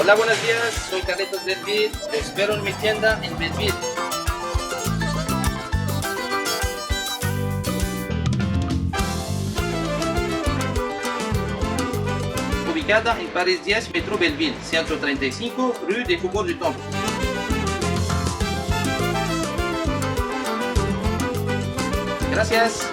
Hola, buenos días, soy Carlitos Belleville, te espero en mi tienda en Belleville. Ubicada en París 10, Metro Belleville, 135, Rue des Faubourgs du Temple. Gracias.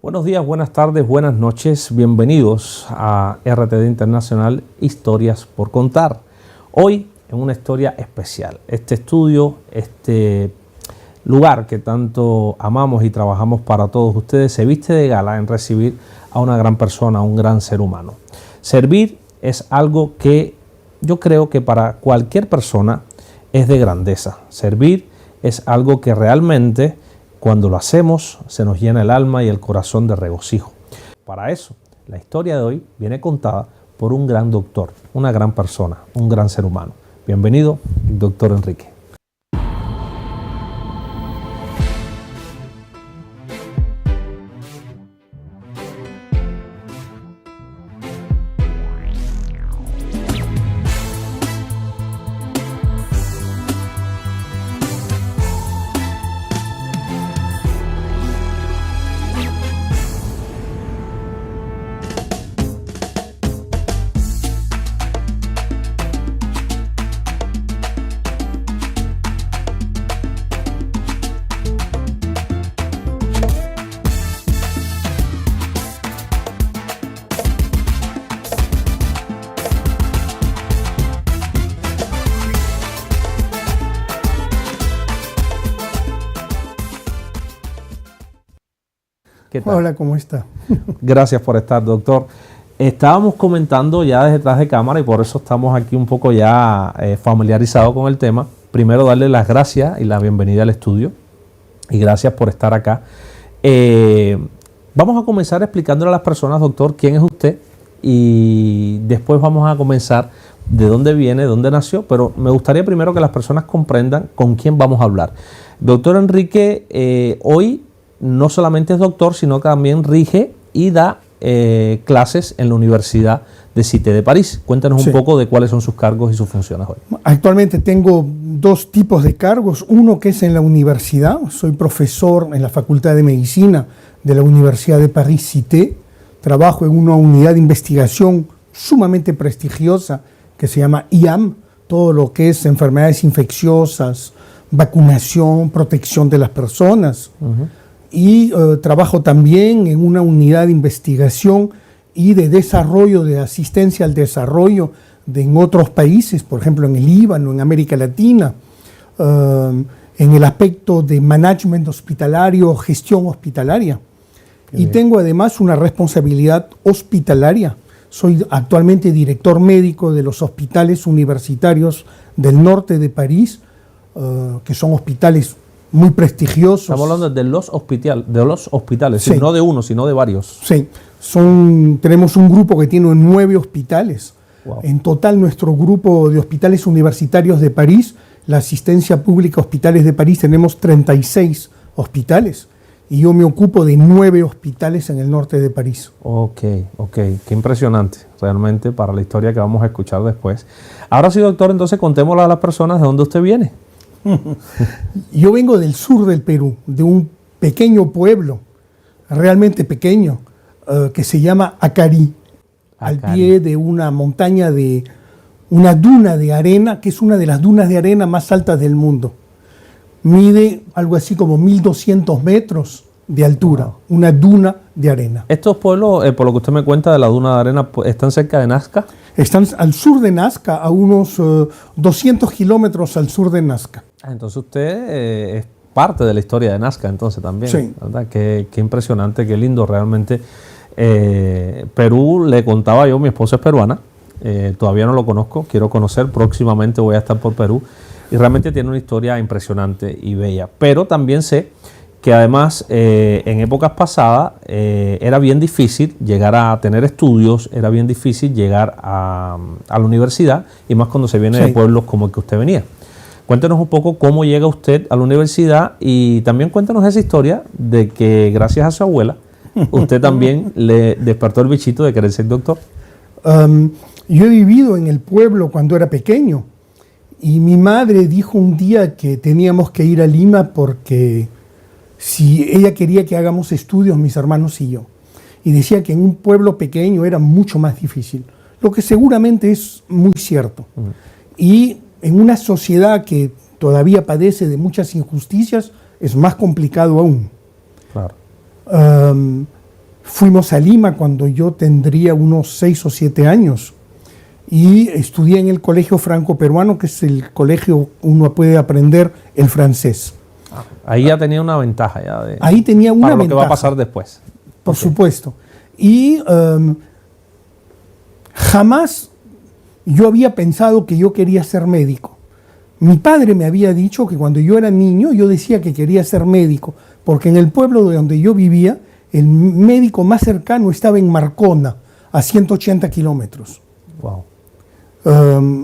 Buenos días, buenas tardes, buenas noches. Bienvenidos a RTD Internacional, Historias por Contar. Hoy en una historia especial. Este estudio, este lugar que tanto amamos y trabajamos para todos ustedes, se viste de gala en recibir a una gran persona, a un gran ser humano. Servir es algo que yo creo que para cualquier persona es de grandeza. Servir es algo que realmente, cuando lo hacemos, se nos llena el alma y el corazón de regocijo. Para eso, la historia de hoy viene contada por un gran doctor, una gran persona, un gran ser humano. Bienvenido, doctor Enrique. ¿Qué tal? Hola, ¿cómo está? Gracias por estar, doctor. Estábamos comentando ya desde detrás de cámara y por eso estamos aquí un poco ya familiarizados con el tema. Primero, darle las gracias y la bienvenida al estudio y gracias por estar acá. Vamos a comenzar explicándole a las personas, doctor, quién es usted y después vamos a comenzar de dónde viene, dónde nació, pero me gustaría primero que las personas comprendan con quién vamos a hablar. Doctor Enrique, hoy no solamente es doctor, sino que también rige y da clases en la Universidad de Cité de París. Cuéntanos un poco de cuáles son sus cargos y sus funciones hoy. Actualmente tengo dos tipos de cargos. Uno que es en la universidad. Soy profesor en la Facultad de Medicina de la Universidad de París Cité. Trabajo en una unidad de investigación sumamente prestigiosa que se llama IAM. Todo lo que es enfermedades infecciosas, vacunación, protección de las personas. Y trabajo también en una unidad de investigación y de desarrollo, de asistencia al desarrollo en otros países, por ejemplo en el Líbano, en América Latina, en el aspecto de management hospitalario, gestión hospitalaria. Y tengo además una responsabilidad hospitalaria. Soy actualmente director médico de los hospitales universitarios del norte de París, que son hospitales muy prestigiosos. Estamos hablando de los hospitales, sí. No de uno, sino de varios. Sí, tenemos un grupo que tiene 9 hospitales. Wow. En total, nuestro grupo de hospitales universitarios de París, la asistencia pública hospitales de París, tenemos 36 hospitales. Y yo me ocupo de 9 hospitales en el norte de París. Ok, qué impresionante realmente para la historia que vamos a escuchar después. Ahora sí, doctor, entonces contémosle a las personas de dónde usted viene. Yo vengo del sur del Perú, de un pequeño pueblo, realmente pequeño, que se llama Acarí, al pie de una montaña de una duna de arena, que es una de las dunas de arena más altas del mundo. Mide algo así como 1200 metros de altura, wow. Una duna de arena. ¿Estos pueblos, por lo que usted me cuenta de la duna de arena, están cerca de Nazca? Están al sur de Nazca, a unos 200 kilómetros al sur de Nazca. Entonces usted es parte de la historia de Nazca, entonces también. Sí. ¿Verdad? Qué impresionante, qué lindo realmente. Perú, le contaba yo, mi esposa es peruana, todavía no lo conozco, quiero conocer, próximamente voy a estar por Perú, y realmente tiene una historia impresionante y bella. Pero también sé que además en épocas pasadas era bien difícil llegar a tener estudios, era bien difícil llegar a la universidad, y más cuando se viene de pueblos como el que usted venía. Cuéntenos un poco cómo llega usted a la universidad, y también cuéntenos esa historia de que gracias a su abuela usted también le despertó el bichito de querer ser doctor. Yo he vivido en el pueblo cuando era pequeño, y mi madre dijo un día que teníamos que ir a Lima porque si ella quería que hagamos estudios, mis hermanos y yo. Y decía que en un pueblo pequeño era mucho más difícil, lo que seguramente es muy cierto. Y en una sociedad que todavía padece de muchas injusticias, es más complicado aún. Claro. Fuimos a Lima cuando yo tendría unos 6 o 7 años y estudié en el colegio franco-peruano, que es el colegio uno puede aprender el francés. Ahí ya tenía una ventaja. Ahí tenía una para lo ventaja. que va a pasar después. Por supuesto. Y jamás yo había pensado que yo quería ser médico. Mi padre me había dicho que cuando yo era niño yo decía que quería ser médico, porque en el pueblo donde yo vivía, el médico más cercano estaba en Marcona, a 180 kilómetros. Wow.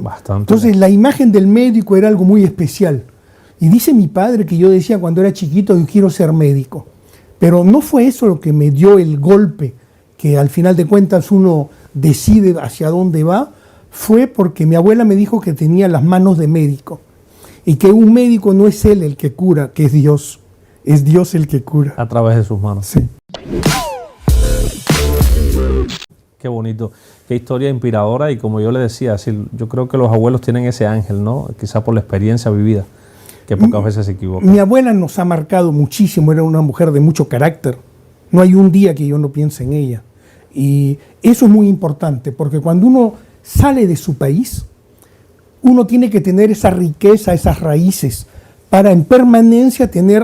Bastante. Entonces la imagen del médico era algo muy especial. Y dice mi padre que yo decía cuando era chiquito, yo quiero ser médico. Pero no fue eso lo que me dio el golpe, que al final de cuentas uno decide hacia dónde va. Fue porque mi abuela me dijo que tenía las manos de médico. Y que un médico no es él el que cura, que es Dios. Es Dios el que cura. A través de sus manos. Sí. Qué bonito, qué historia inspiradora, y como yo le decía, yo creo que los abuelos tienen ese ángel, ¿no? Quizá por la experiencia vivida, que pocas veces se equivoca. Mi abuela nos ha marcado muchísimo, era una mujer de mucho carácter. No hay un día que yo no piense en ella. Y eso es muy importante, porque cuando uno sale de su país, uno tiene que tener esa riqueza, esas raíces, para en permanencia tener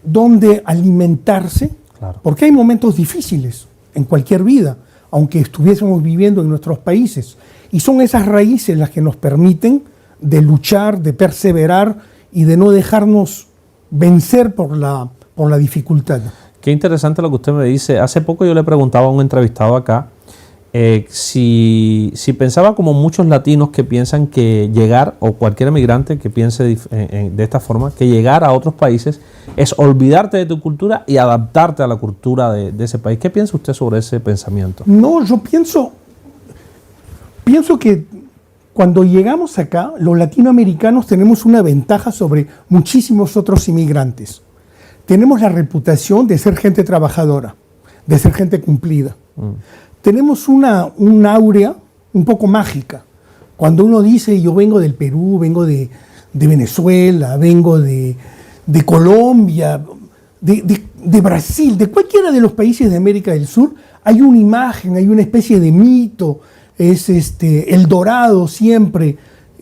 donde alimentarse, claro. Porque hay momentos difíciles en cualquier vida, aunque estuviésemos viviendo en nuestros países. Y son esas raíces las que nos permiten de luchar, de perseverar y de no dejarnos vencer por la dificultad. Qué interesante lo que usted me dice. Hace poco yo le preguntaba a un entrevistado acá si pensaba como muchos latinos que piensan que llegar, o cualquier emigrante que piense de esta forma, que llegar a otros países es olvidarte de tu cultura y adaptarte a la cultura de ese país. ¿Qué piensa usted sobre ese pensamiento? No, yo pienso que cuando llegamos acá, los latinoamericanos tenemos una ventaja sobre muchísimos otros inmigrantes. Tenemos la reputación de ser gente trabajadora, de ser gente cumplida. Tenemos un áurea un poco mágica. Cuando uno dice, yo vengo del Perú, vengo de Venezuela, vengo de Colombia, de Brasil, de cualquiera de los países de América del Sur, hay una imagen, hay una especie de mito, es el dorado siempre.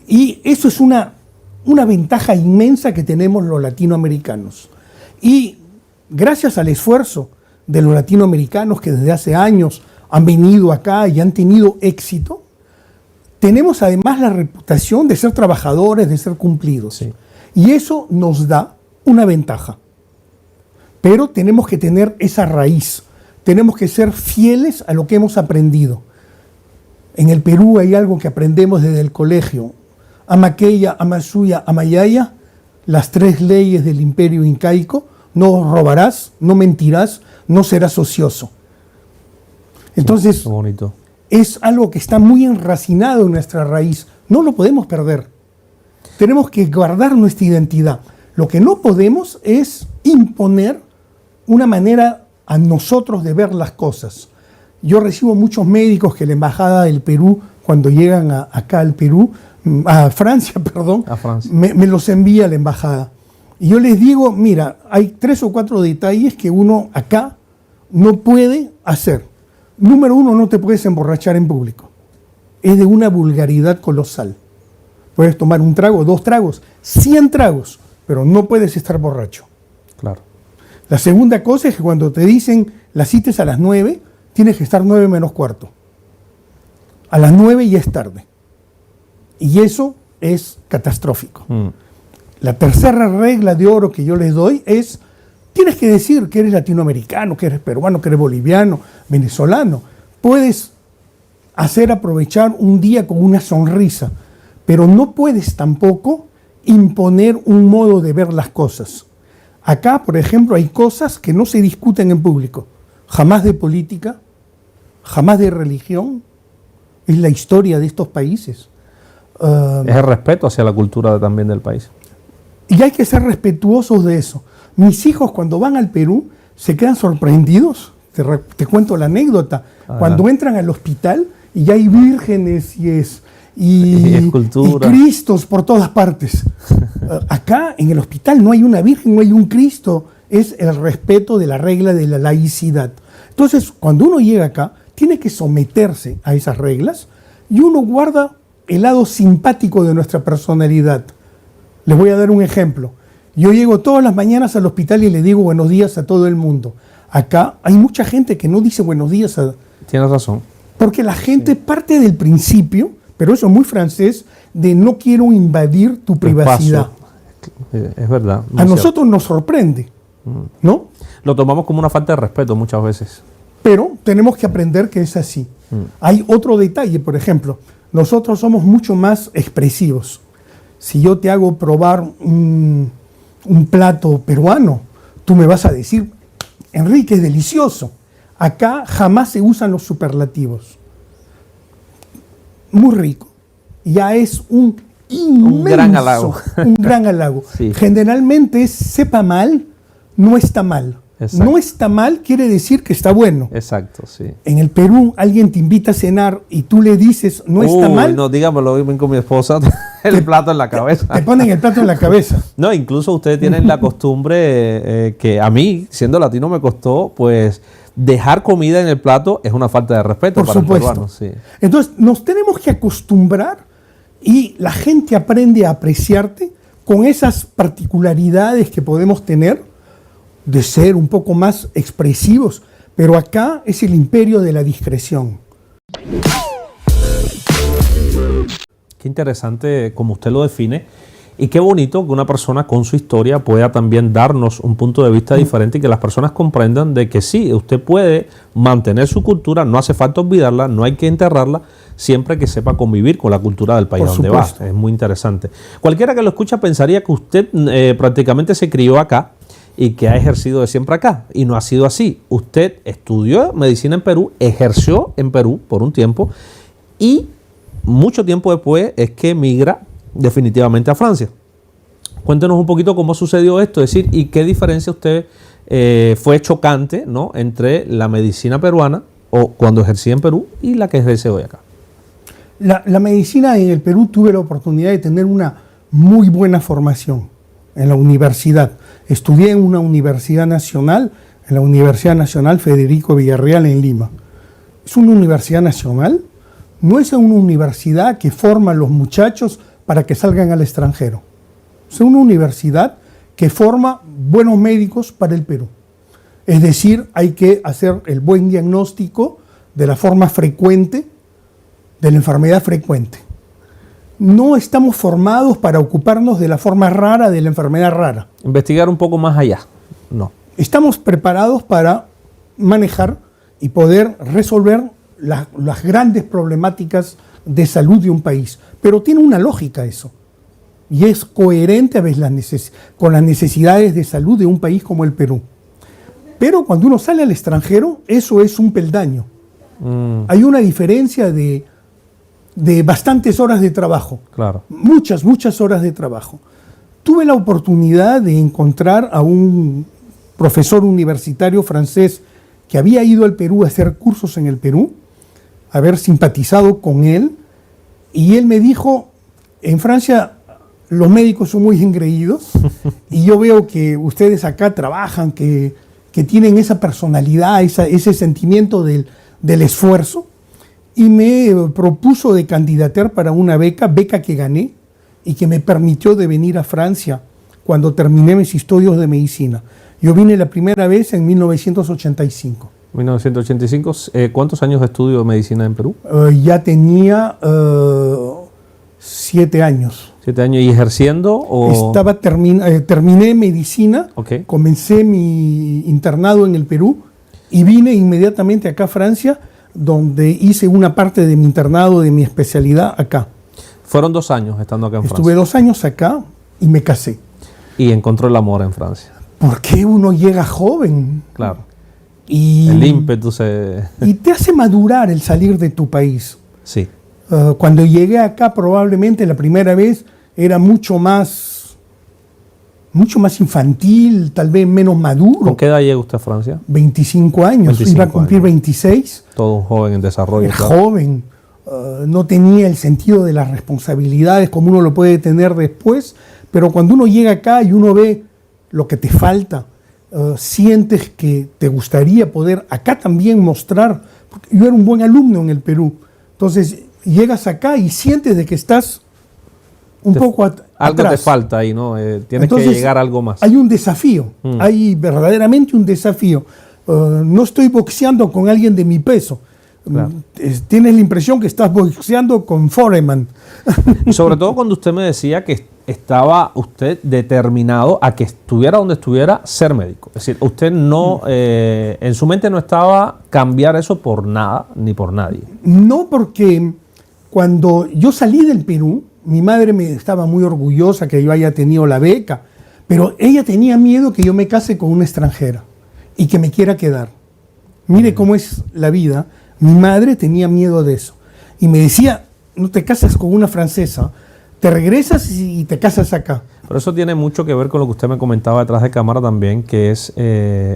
Y eso es una ventaja inmensa que tenemos los latinoamericanos. Y gracias al esfuerzo de los latinoamericanos que desde hace años han venido acá y han tenido éxito, tenemos además la reputación de ser trabajadores, de ser cumplidos. Sí. Y eso nos da una ventaja. Pero tenemos que tener esa raíz, tenemos que ser fieles a lo que hemos aprendido. En el Perú hay algo que aprendemos desde el colegio: Amaqueya, Amasuya, Amayaya, las 3 leyes del imperio incaico: no robarás, no mentirás, no serás ocioso. Entonces, bonito. Es algo que está muy enracinado en nuestra raíz, no lo podemos perder. Tenemos que guardar nuestra identidad. Lo que no podemos es imponer una manera a nosotros de ver las cosas. Yo recibo muchos médicos que la Embajada del Perú, cuando llegan acá al Perú, a Francia, perdón, me los envía a la Embajada. Y yo les digo, mira, hay 3 o 4 detalles que uno acá no puede hacer. Número 1, no te puedes emborrachar en público. Es de una vulgaridad colosal. Puedes tomar un trago, 2 tragos, 100 tragos, pero no puedes estar borracho. Claro. La segunda cosa es que cuando te dicen la cita es a las 9, tienes que estar 9 menos cuarto. A las 9 ya es tarde. Y eso es catastrófico. La tercera regla de oro que yo les doy es, tienes que decir que eres latinoamericano, que eres peruano, que eres boliviano, venezolano. Puedes hacer aprovechar un día con una sonrisa, pero no puedes tampoco imponer un modo de ver las cosas. Acá, por ejemplo, hay cosas que no se discuten en público. Jamás de política, jamás de religión. Es la historia de estos países. Es el respeto hacia la cultura también del país. Y hay que ser respetuosos de eso. Mis hijos cuando van al Perú se quedan sorprendidos. Te cuento la anécdota. Cuando entran al hospital y ya hay vírgenes y escultura, y Cristos por todas partes. Acá en el hospital no hay una virgen, no hay un Cristo. Es el respeto de la regla de la laicidad. Entonces, cuando uno llega acá, tiene que someterse a esas reglas y uno guarda el lado simpático de nuestra personalidad. Les voy a dar un ejemplo. Yo llego todas las mañanas al hospital y le digo buenos días a todo el mundo. Acá hay mucha gente que no dice buenos días. Tienes razón. Porque la gente parte del principio, pero eso es muy francés, de no quiero invadir tu privacidad. Es verdad. A nosotros nos sorprende, ¿no? Lo tomamos como una falta de respeto muchas veces. Pero tenemos que aprender que es así. Hay otro detalle, por ejemplo, nosotros somos mucho más expresivos. Si yo te hago probar un plato peruano, tú me vas a decir, Enrique, es delicioso. Acá jamás se usan los superlativos. Muy rico. Ya es un gran halago. Un gran halago. Sí. Generalmente es sepa mal, no está mal. Exacto. No está mal quiere decir que está bueno. Exacto, sí. En el Perú alguien te invita a cenar y tú le dices no está mal. No, dígamelo, ven con mi esposa, el plato en la cabeza. Te ponen el plato en la cabeza. No, incluso ustedes tienen la costumbre que a mí, siendo latino, me costó, pues, dejar comida en el plato es una falta de respeto para el peruano. Sí. Entonces, nos tenemos que acostumbrar y la gente aprende a apreciarte con esas particularidades que podemos tener de ser un poco más expresivos, pero acá es el imperio de la discreción. Qué interesante como usted lo define y qué bonito que una persona con su historia pueda también darnos un punto de vista diferente y que las personas comprendan de que sí, usted puede mantener su cultura, no hace falta olvidarla, no hay que enterrarla, siempre que sepa convivir con la cultura del país donde va. Es muy interesante. Cualquiera que lo escucha pensaría que usted prácticamente se crió acá y que ha ejercido de siempre acá, y no ha sido así. Usted estudió medicina en Perú, ejerció en Perú por un tiempo, y mucho tiempo después es que emigra definitivamente a Francia. Cuéntenos un poquito cómo sucedió esto, es decir, y qué diferencia usted fue chocante, ¿no?, entre la medicina peruana, o cuando ejercía en Perú, y la que ejerce hoy acá. La medicina en el Perú tuve la oportunidad de tener una muy buena formación en la universidad. Estudié en una universidad nacional, en la Universidad Nacional Federico Villarreal en Lima. Es una universidad nacional, no es una universidad que forma a los muchachos para que salgan al extranjero. Es una universidad que forma buenos médicos para el Perú. Es decir, hay que hacer el buen diagnóstico de la forma frecuente, de la enfermedad frecuente. No estamos formados para ocuparnos de la forma rara de la enfermedad rara. Investigar un poco más allá, no. Estamos preparados para manejar y poder resolver las grandes problemáticas de salud de un país. Pero tiene una lógica eso. Y es coherente a veces con las necesidades de salud de un país como el Perú. Pero cuando uno sale al extranjero, eso es un peldaño. Hay una diferencia de de bastantes horas de trabajo. Claro. Muchas horas de trabajo. Tuve la oportunidad de encontrar a un profesor universitario francés que había ido al Perú a hacer cursos en el Perú, haber simpatizado con él, y él me dijo, en Francia los médicos son muy engreídos y yo veo que ustedes acá trabajan, que tienen esa personalidad, ese sentimiento del esfuerzo, y me propuso de candidatear para una beca que gané y que me permitió de venir a Francia cuando terminé mis estudios de medicina. Yo vine la primera vez en 1985. 1985, ¿cuántos años de estudio de medicina en Perú? Ya tenía 7 años. 7 años, ¿y ejerciendo? O... Terminé medicina, Okay. Comencé mi internado en el Perú y vine inmediatamente acá a Francia, donde hice una parte de mi internado, de mi especialidad acá. Fueron 2 años estando acá en Francia. Estuve 2 años acá y me casé. Y encontró el amor en Francia. Porque uno llega joven. Claro. Y, el ímpetu se... y te hace madurar el salir de tu país. Sí. Cuando llegué acá, probablemente la primera vez era mucho más infantil, tal vez menos maduro. ¿Con qué edad llega usted a Francia? 25 años, 25 iba a cumplir años. 26. Todo un joven en desarrollo. Era claro. joven, no tenía el sentido de las responsabilidades como uno lo puede tener después, pero cuando uno llega acá y uno ve lo que te falta, sientes que te gustaría poder acá también mostrar, porque yo era un buen alumno en el Perú, entonces llegas acá y sientes de que estás un poco Algo atrás. te falta ahí, ¿no? Tienes Entonces, que llegar a algo más. Hay un desafío, hay verdaderamente un desafío. No estoy boxeando con alguien de mi peso. Claro. Tienes la impresión que estás boxeando con Foreman. Y sobre todo cuando usted me decía que estaba usted determinado a que estuviera donde estuviera, ser médico. Es decir, usted no, en su mente no estaba cambiar eso por nada ni por nadie. No, porque cuando yo salí del Perú, mi madre me estaba muy orgullosa que yo haya tenido la beca, pero ella tenía miedo que yo me case con una extranjera y que me quiera quedar. Mire cómo es la vida. Mi madre tenía miedo de eso y me decía, no te casas con una francesa, te regresas y te casas acá. Pero eso tiene mucho que ver con lo que usted me comentaba detrás de cámara también, que es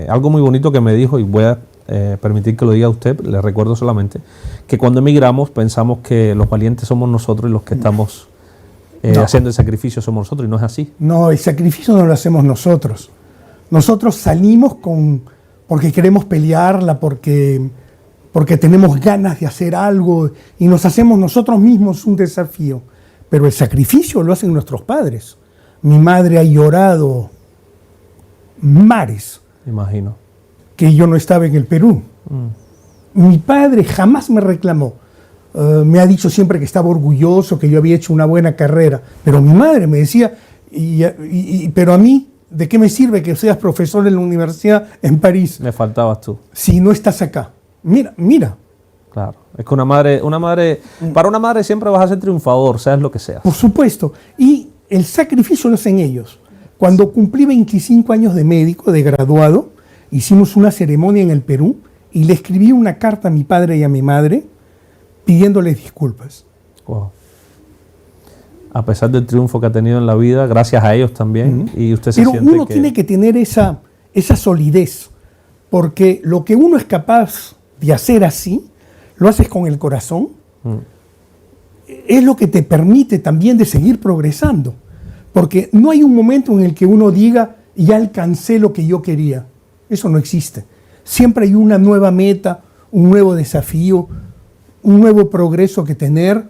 algo muy bonito que me dijo, y voy a permitir que lo diga usted, le recuerdo solamente, que cuando emigramos pensamos que los valientes somos nosotros y los que estamos haciendo el sacrificio somos nosotros, y no es así. No, el sacrificio no lo hacemos nosotros. Nosotros salimos porque queremos pelearla, porque tenemos ganas de hacer algo y nos hacemos nosotros mismos un desafío. Pero el sacrificio lo hacen nuestros padres. Mi madre ha llorado mares Imagino. que yo no estaba en el Perú. Mi padre jamás me reclamó. Me ha dicho siempre que estaba orgulloso, que yo había hecho una buena carrera. Pero mi madre me decía, pero a mí, ¿de qué me sirve que seas profesor en la universidad en París Me faltabas tú. si no estás acá? Mira. Claro. Es que para una madre siempre vas a ser triunfador, seas lo que seas. Por supuesto. Y el sacrificio lo hacen ellos. Cuando cumplí 25 años de médico, de graduado, hicimos una ceremonia en el Perú y le escribí una carta a mi padre y a mi madre pidiéndoles disculpas. Wow. A pesar del triunfo que ha tenido en la vida, gracias a ellos también, y usted se Pero siente uno tiene que tener esa solidez, porque lo que uno es capaz de hacer así, lo haces con el corazón, es lo que te permite también de seguir progresando. Porque no hay un momento en el que uno diga, ya alcancé lo que yo quería. Eso no existe. Siempre hay una nueva meta, un nuevo desafío, un nuevo progreso que tener.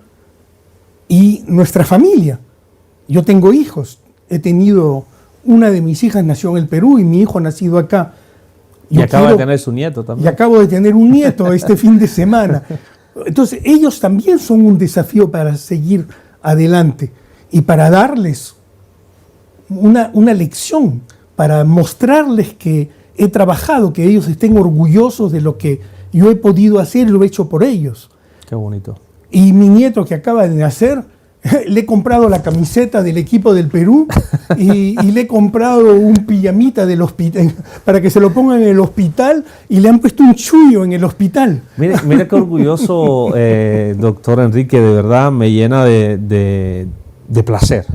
Y nuestra familia. Yo tengo hijos. Una de mis hijas nació en el Perú y mi hijo ha nacido acá. Y acaba de tener su nieto también. Y acabo de tener un nieto este fin de semana. Entonces, ellos también son un desafío para seguir adelante y para darles una lección, para mostrarles que he trabajado, que ellos estén orgullosos de lo que yo he podido hacer y lo he hecho por ellos. Qué bonito. Y mi nieto que acaba de nacer Le he comprado la camiseta del equipo del Perú y le he comprado un pijamita del hospital para que se lo pongan en el hospital y le han puesto un chullo en el hospital. Mire qué orgulloso, doctor Enrique, de verdad me llena de placer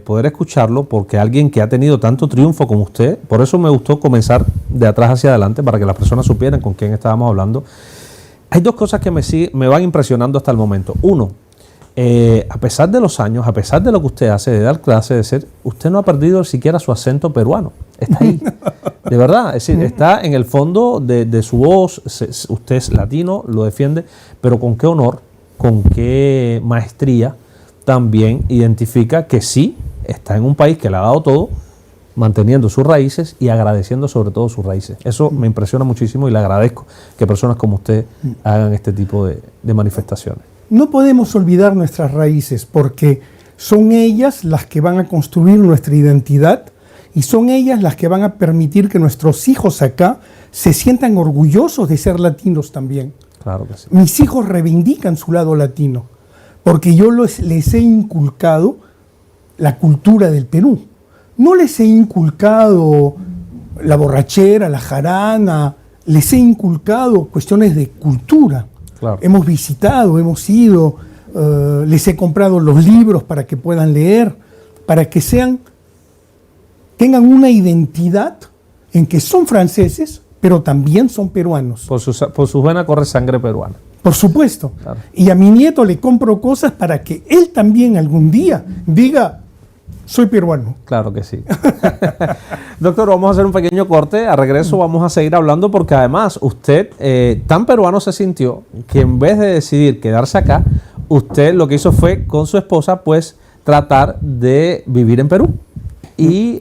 poder escucharlo, porque alguien que ha tenido tanto triunfo como usted, por eso me gustó comenzar de atrás hacia adelante para que las personas supieran con quién estábamos hablando. Hay dos cosas que me van impresionando hasta el momento. Uno, a pesar de los años, a pesar de lo que usted hace, de dar clase, de ser, usted no ha perdido siquiera su acento peruano. Está ahí. De verdad. Es decir, está en el fondo de su voz. Usted es latino, lo defiende, pero con qué honor, con qué maestría también identifica que sí está en un país que le ha dado todo, manteniendo sus raíces y agradeciendo sobre todo sus raíces. Eso me impresiona muchísimo y le agradezco que personas como usted hagan este tipo de manifestaciones. No podemos olvidar nuestras raíces porque son ellas las que van a construir nuestra identidad y son ellas las que van a permitir que nuestros hijos acá se sientan orgullosos de ser latinos también. Claro que sí. Mis hijos reivindican su lado latino porque yo les he inculcado la cultura del Perú. No les he inculcado la borrachera, la jarana, les he inculcado cuestiones de cultura. Claro. Hemos visitado, hemos ido, les he comprado los libros para que puedan leer, para que tengan una identidad en que son franceses, pero también son peruanos. Por sus venas corre sangre peruana. Por supuesto. Claro. Y a mi nieto le compro cosas para que él también algún día diga, soy peruano. Claro que sí. Doctor, vamos a hacer un pequeño corte. A regreso vamos a seguir hablando porque además usted tan peruano se sintió que en vez de decidir quedarse acá, usted lo que hizo fue con su esposa pues tratar de vivir en Perú. Y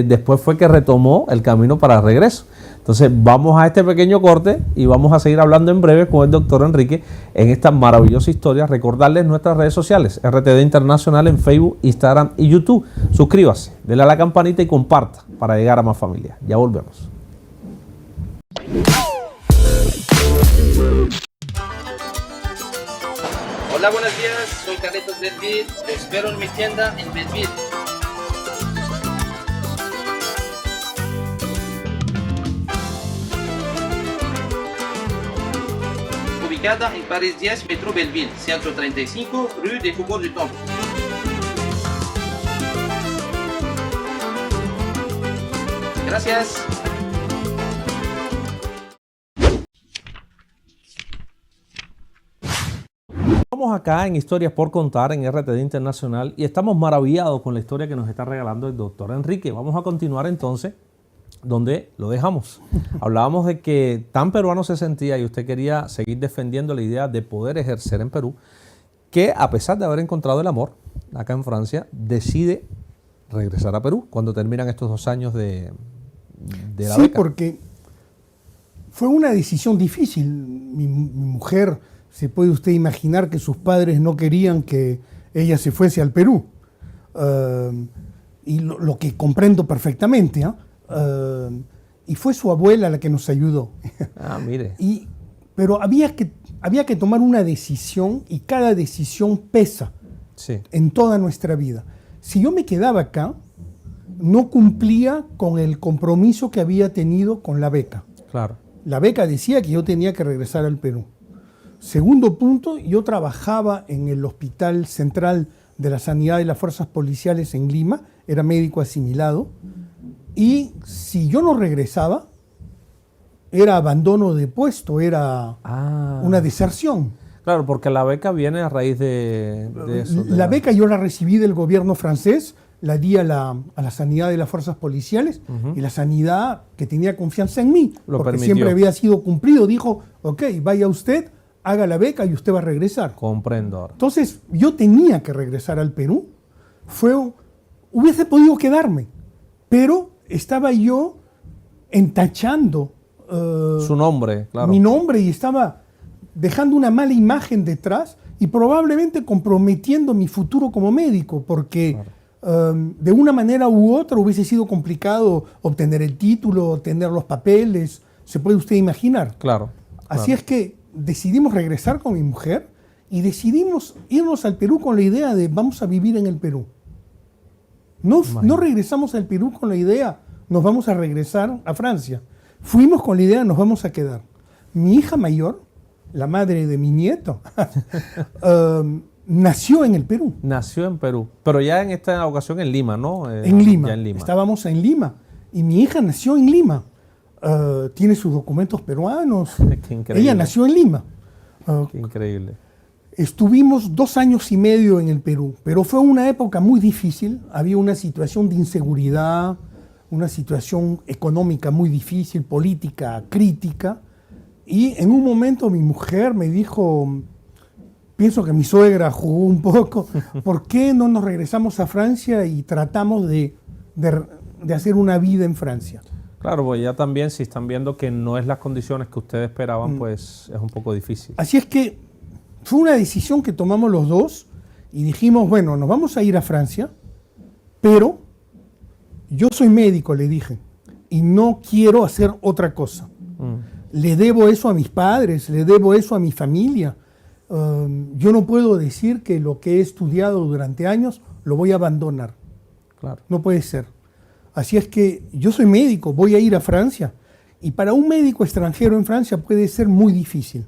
después fue que retomó el camino para el regreso. Entonces vamos a este pequeño corte y vamos a seguir hablando en breve con el doctor Enrique en esta maravillosa historia. Recordarles nuestras redes sociales, RTD Internacional en Facebook, Instagram y YouTube. Suscríbase, dele a la campanita y comparta para llegar a más familias. Ya volvemos. Hola, buenos días. Soy Carlitos Belleville. Te espero en mi tienda en Belleville. Ubicada en París 10, Metro Belleville, 135, Rue des Faubourgs du Temple. Gracias. Estamos acá en Historias por Contar en RTD Internacional y estamos maravillados con la historia que nos está regalando el doctor Enrique. Vamos a continuar entonces donde lo dejamos. Hablábamos de que tan peruano se sentía y usted quería seguir defendiendo la idea de poder ejercer en Perú, que a pesar de haber encontrado el amor acá en Francia, decide regresar a Perú cuando terminan estos 2 años de la Sí, beca. porque fue una decisión difícil. Mi mujer, se puede usted imaginar que sus padres no querían que ella se fuese al Perú. Y lo que comprendo perfectamente, ¿eh? Y fue su abuela la que nos ayudó. Ah, mire. Pero había que tomar una decisión y cada decisión pesa Sí. en toda nuestra vida. Si yo me quedaba acá, no cumplía con el compromiso que había tenido con la beca. Claro. La beca decía que yo tenía que regresar al Perú. Segundo punto, yo trabajaba en el Hospital Central de la Sanidad y las Fuerzas Policiales en Lima, era médico asimilado. Y si yo no regresaba, era abandono de puesto, era una deserción. Claro, porque la beca viene a raíz de eso. La beca yo la recibí del gobierno francés, la di a la sanidad de las fuerzas policiales, y la sanidad, que tenía confianza en mí, Lo porque permitió. siempre había sido cumplido, dijo, ok, vaya usted, haga la beca y usted va a regresar. Comprendo ahora. Entonces yo tenía que regresar al Perú. Hubiese podido quedarme, pero estaba yo entachando Su nombre, claro. mi nombre y estaba dejando una mala imagen detrás y probablemente comprometiendo mi futuro como médico, porque de una manera u otra hubiese sido complicado obtener el título, obtener los papeles, se puede usted imaginar. Claro. Así es que decidimos regresar con mi mujer y decidimos irnos al Perú con la idea de vamos a vivir en el Perú. No regresamos al Perú con la idea nos vamos a regresar a Francia. Fuimos con la idea nos vamos a quedar. Mi hija mayor, la madre de mi nieto, nació en el Perú. Nació en Perú, pero ya en esta ocasión en Lima, ¿no? En Lima. Ya en Lima. Estábamos en Lima. Y mi hija nació en Lima. Tiene sus documentos peruanos. Qué increíble. Ella nació en Lima. Qué increíble. Estuvimos 2 años y medio en el Perú, pero fue una época muy difícil. Había una situación de inseguridad, una situación económica muy difícil, política crítica. Y en un momento mi mujer me dijo, pienso que mi suegra jugó un poco, ¿por qué no nos regresamos a Francia y tratamos de hacer una vida en Francia? Claro, pues ya también si están viendo que no es las condiciones que ustedes esperaban, pues es un poco difícil. Así es que fue una decisión que tomamos los dos y dijimos, bueno, nos vamos a ir a Francia, pero yo soy médico, le dije, y no quiero hacer otra cosa. Le debo eso a mis padres, le debo eso a mi familia. Yo no puedo decir que lo que he estudiado durante años lo voy a abandonar. Claro. No puede ser. Así es que yo soy médico, voy a ir a Francia. Y para un médico extranjero en Francia puede ser muy difícil.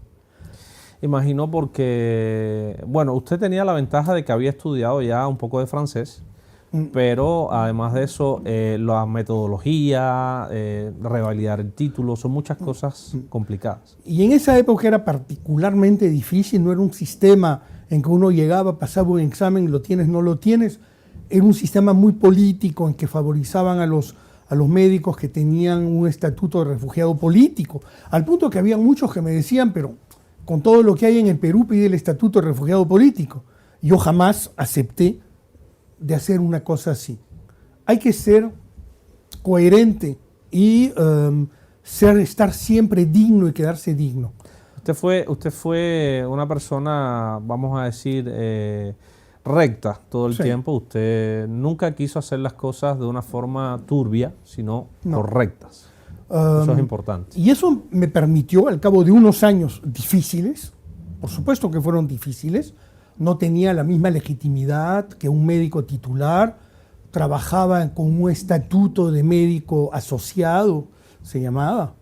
Imagino porque, bueno, usted tenía la ventaja de que había estudiado ya un poco de francés, pero además de eso, la metodología, revalidar el título, son muchas cosas complicadas. Y en esa época era particularmente difícil, no era un sistema en que uno llegaba, pasaba un examen, lo tienes, no lo tienes. Era un sistema muy político en que favorizaban a los médicos que tenían un estatuto de refugiado político, al punto que había muchos que me decían, pero con todo lo que hay en el Perú pide el estatuto de refugiado político. Yo jamás acepté de hacer una cosa así. Hay que ser coherente y estar siempre digno y quedarse digno. Usted fue una persona, vamos a decir, recta todo el tiempo. Usted nunca quiso hacer las cosas de una forma turbia, sino correctas. Eso es importante. Y eso me permitió, al cabo de unos años difíciles, por supuesto que fueron difíciles, no tenía la misma legitimidad que un médico titular, trabajaba con un estatuto de médico asociado, se llamaba.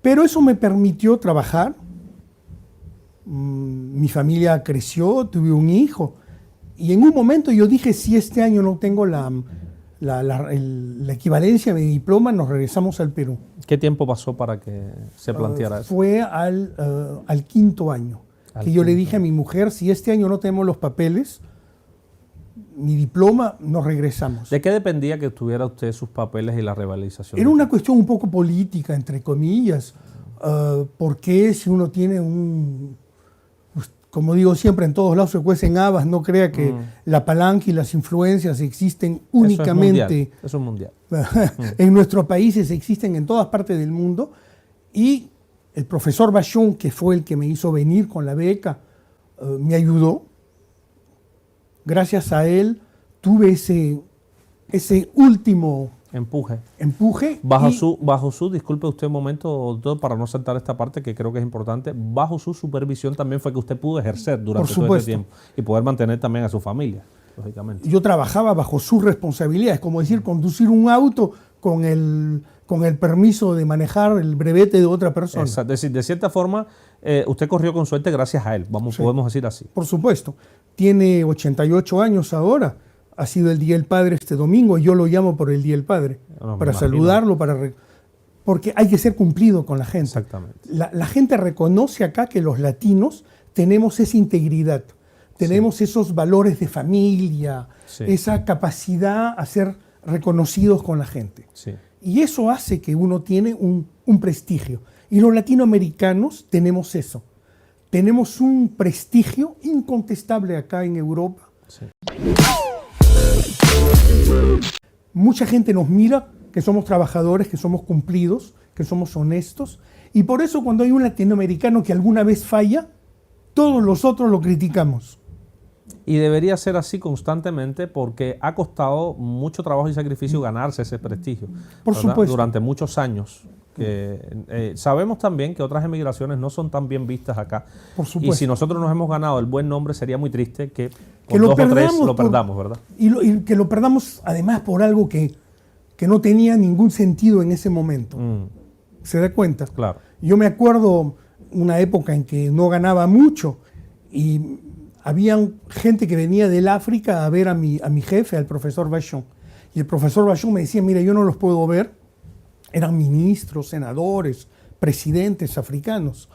Pero eso me permitió trabajar. Mi familia creció, tuve un hijo. Y en un momento yo dije, si este año no tengo la equivalencia de mi diploma, nos regresamos al Perú. ¿Qué tiempo pasó para que se planteara eso? Fue al 5º año. Que yo le dije a mi mujer, si este año no tenemos los papeles, mi diploma, nos regresamos. ¿De qué dependía que tuviera usted sus papeles y la revalidación? Era una cuestión un poco política, entre comillas. Porque si uno tiene como digo siempre, en todos lados se cuecen habas, no crea que la palanca y las influencias existen únicamente. Eso es mundial. En nuestros países existen en todas partes del mundo. Y el profesor Bachon, que fue el que me hizo venir con la beca, me ayudó. Gracias a él tuve ese último empuje. Bajo su, disculpe usted un momento, doctor, para no saltar esta parte que creo que es importante, bajo su supervisión también fue que usted pudo ejercer durante todo este tiempo y poder mantener también a su familia, lógicamente. Yo trabajaba bajo sus responsabilidades, como decir, conducir un auto con el permiso de manejar el brevete de otra persona. Exacto. Es decir, de cierta forma, usted corrió con suerte gracias a él, podemos decir así. Por supuesto. Tiene 88 años ahora. Ha sido el Día del Padre este domingo y yo lo llamo por el Día del Padre. Para saludarlo, porque hay que ser cumplido con la gente. Exactamente. La gente reconoce acá que los latinos tenemos esa integridad, tenemos esos valores de familia, esa capacidad a ser reconocidos con la gente. Sí. Y eso hace que uno tiene un prestigio. Y los latinoamericanos tenemos eso. Tenemos un prestigio incontestable acá en Europa. Sí. Mucha gente nos mira que somos trabajadores, que somos cumplidos, que somos honestos. Y por eso cuando hay un latinoamericano que alguna vez falla, todos los otros lo criticamos. Y debería ser así constantemente porque ha costado mucho trabajo y sacrificio ganarse ese prestigio. Por supuesto. Durante muchos años que sabemos también que otras emigraciones no son tan bien vistas acá. Por supuesto. Y si nosotros nos hemos ganado el buen nombre, sería muy triste que Que con lo dos o tres perdamos lo perdamos, ¿verdad? Y que lo perdamos además por algo que no tenía ningún sentido en ese momento. ¿Se da cuenta? Claro. Yo me acuerdo una época en que no ganaba mucho y había gente que venía del África a ver a mi jefe, al profesor Vachon. Y el profesor Vachon me decía, mira, yo no los puedo ver. Eran ministros, senadores, presidentes africanos.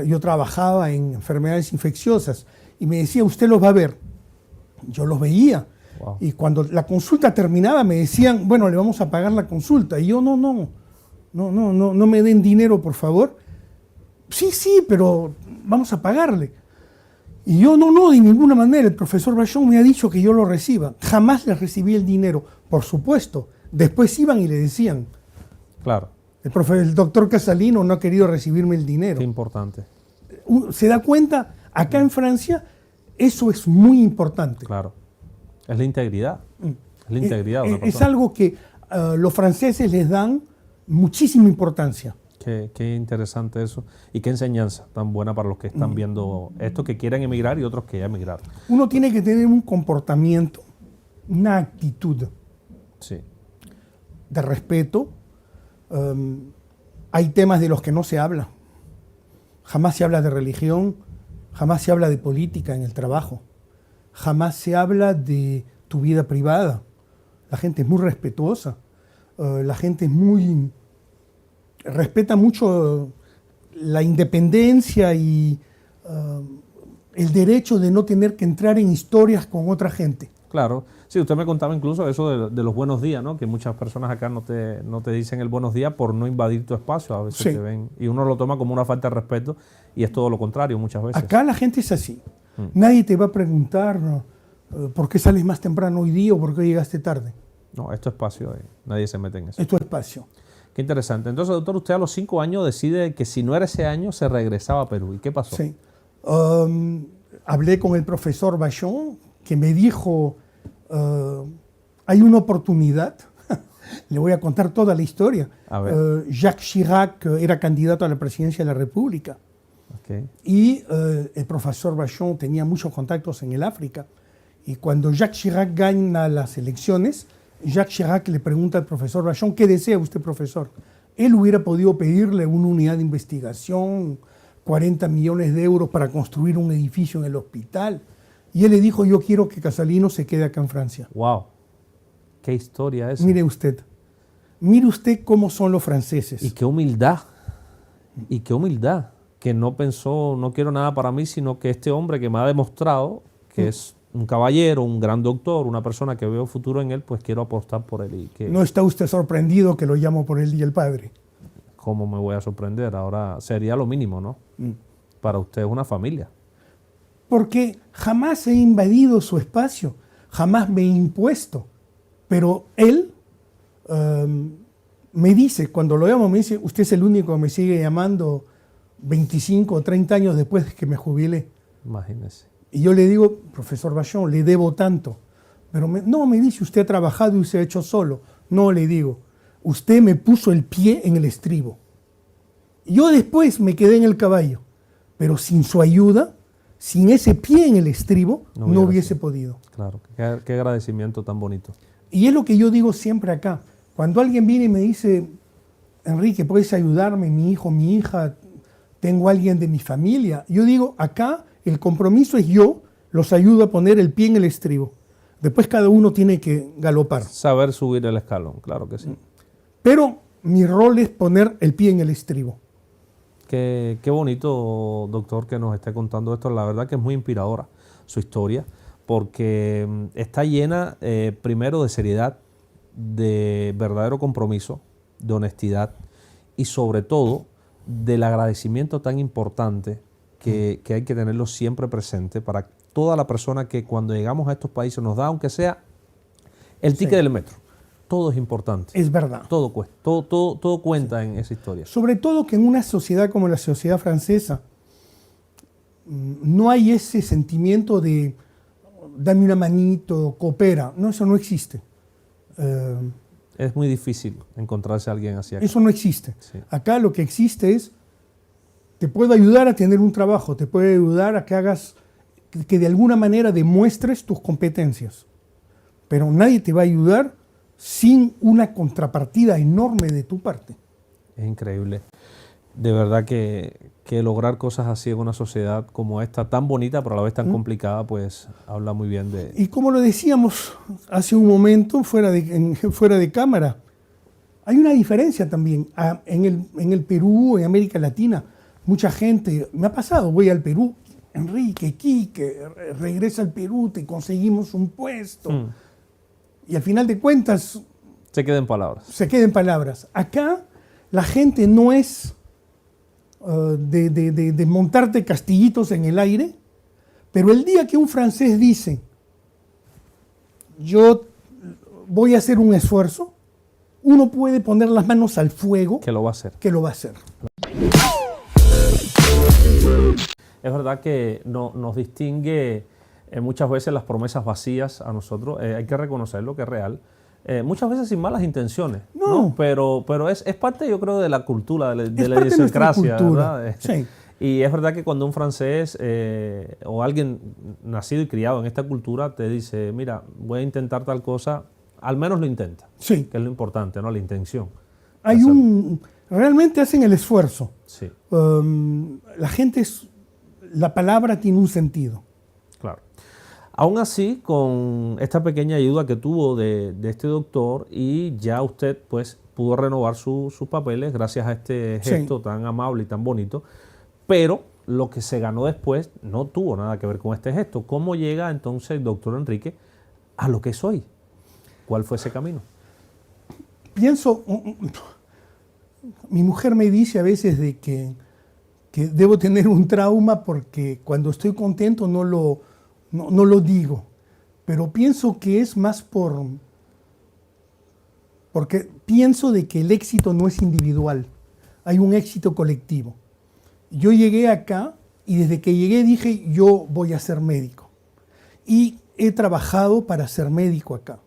Yo trabajaba en enfermedades infecciosas y me decía, usted los va a ver. Yo los veía. Wow. Y cuando la consulta terminaba me decían, bueno, le vamos a pagar la consulta. Y yo, no me den dinero, por favor. Sí, pero vamos a pagarle. Y yo, no, de ninguna manera. El profesor Vachon me ha dicho que yo lo reciba. Jamás le recibí el dinero, por supuesto. Después iban y le decían. Claro. El doctor Casalino no ha querido recibirme el dinero. Qué importante. ¿Se da cuenta? Acá en Francia eso es muy importante. Claro. Es la integridad. Es la integridad de una Es persona. algo que los franceses les dan muchísima importancia. Qué interesante eso. Y qué enseñanza tan buena para los que están viendo esto, que quieren emigrar y otros que ya emigraron. Uno tiene que tener un comportamiento, una actitud Sí. de respeto. Hay temas de los que no se habla. Jamás se habla de religión, jamás se habla de política en el trabajo, jamás se habla de tu vida privada. La gente es muy respetuosa, la gente respeta mucho la independencia y el derecho de no tener que entrar en historias con otra gente. Claro. Sí, usted me contaba incluso eso de los buenos días, ¿no? Que muchas personas acá no te dicen el buenos días por no invadir tu espacio. A veces Sí. te ven y uno lo toma como una falta de respeto y es todo lo contrario muchas veces. Acá la gente es así. Nadie te va a preguntar por qué sales más temprano hoy día o por qué llegaste tarde. No, esto es espacio, nadie se mete en eso. Es tu espacio. Qué interesante. Entonces, doctor, usted a los 5 años decide que si no era ese año, se regresaba a Perú. ¿Y qué pasó? Sí. Hablé con el profesor Vachon, que me dijo, hay una oportunidad, le voy a contar toda la historia. A ver. Jacques Chirac era candidato a la presidencia de la República Okay. y el profesor Vachon tenía muchos contactos en el África. Y cuando Jacques Chirac gana las elecciones, Jacques Chirac le pregunta al profesor Vachon, ¿qué desea usted, profesor? Él hubiera podido pedirle una unidad de investigación, 40 millones de euros para construir un edificio en el hospital. Y él le dijo, yo quiero que Casalino se quede acá en Francia. Wow. Qué historia es. Mire usted cómo son los franceses. Y qué humildad. Y qué humildad. Que no pensó, no quiero nada para mí, sino que este hombre que me ha demostrado que es un caballero, un gran doctor, una persona que veo futuro en él, pues quiero apostar por él. Y que, ¿No está usted sorprendido que lo llamo por él y el padre? ¿cómo me voy a sorprender? Ahora sería lo mínimo, ¿no? Para usted es una familia. Porque jamás he invadido su espacio, jamás me he impuesto. Pero él me dice, cuando lo llamo, me dice, usted es el único que me sigue llamando 25 o 30 años después de que me jubilé. Imagínese. Y yo le digo, profesor Vachon, le debo tanto. Pero no, me dice, usted ha trabajado y se ha hecho solo. No, le digo, usted me puso el pie en el estribo. Yo después me quedé en el caballo, pero sin su ayuda, sin ese pie en el estribo, no hubiese podido. Claro, qué agradecimiento tan bonito. Y es lo que yo digo siempre acá. Cuando alguien viene y me dice, Enrique, ¿puedes ayudarme? Mi hijo, mi hija, tengo a alguien de mi familia. Yo digo, acá el compromiso es yo los ayudo a poner el pie en el estribo. Después cada uno tiene que galopar. Saber subir el escalón, claro que sí. Pero mi rol es poner el pie en el estribo. Qué bonito, doctor, que nos esté contando esto. La verdad que es muy inspiradora su historia, porque está llena, primero, de seriedad, de verdadero compromiso, de honestidad y sobre todo del agradecimiento tan importante que hay que tenerlo siempre presente para toda la persona que cuando llegamos a estos países nos da, aunque sea el ticket del metro. Todo es importante. Es verdad. Todo cuesta, todo cuenta en esa historia. Sobre todo que en una sociedad como la sociedad francesa no hay ese sentimiento de dame una manito, coopera. No, eso no existe. Es muy difícil encontrarse a alguien así aquí. Eso no existe. Sí. Acá lo que existe es, te puedo ayudar a tener un trabajo, te puedo ayudar a que hagas, que de alguna manera demuestres tus competencias. Pero nadie te va a ayudar sin una contrapartida enorme de tu parte. Es increíble. De verdad que lograr cosas así en una sociedad como esta, tan bonita pero a la vez tan complicada, pues habla muy bien de... Y como lo decíamos hace un momento, fuera de cámara, hay una diferencia también. En el Perú, en América Latina, mucha gente, me ha pasado, voy al Perú, Enrique, Quique, regresa al Perú, te conseguimos un puesto. Y al final de cuentas... Se queda en palabras. Se queda en palabras. Acá la gente no es de montarte castillitos en el aire, pero el día que un francés dice, yo voy a hacer un esfuerzo, uno puede poner las manos al fuego. Que lo va a hacer. Que lo va a hacer. Es verdad que nos distingue muchas veces las promesas vacías a nosotros. Hay que reconocerlo, que es real. Muchas veces sin malas intenciones, ¿no? Pero es parte, yo creo, de la cultura, de la idiosincrasia, ¿verdad? Sí. Y es verdad que cuando un francés o alguien nacido y criado en esta cultura te dice, mira, voy a intentar tal cosa, al menos lo intenta. Sí. Que es lo importante, ¿no? La intención. Realmente hacen el esfuerzo. Sí. La palabra tiene un sentido. Claro. Aún así, con esta pequeña ayuda que tuvo de este doctor, y ya usted pues pudo renovar sus papeles gracias a este gesto tan amable y tan bonito, pero lo que se ganó después no tuvo nada que ver con este gesto. ¿Cómo llega entonces el doctor Enrique a lo que es hoy? ¿Cuál fue ese camino? Pienso, mi mujer me dice a veces de que debo tener un trauma porque cuando estoy contento no lo digo, pero pienso que es más porque pienso de que el éxito no es individual, hay un éxito colectivo. Yo llegué acá y desde que llegué dije, yo voy a ser médico. Y he trabajado para ser médico acá.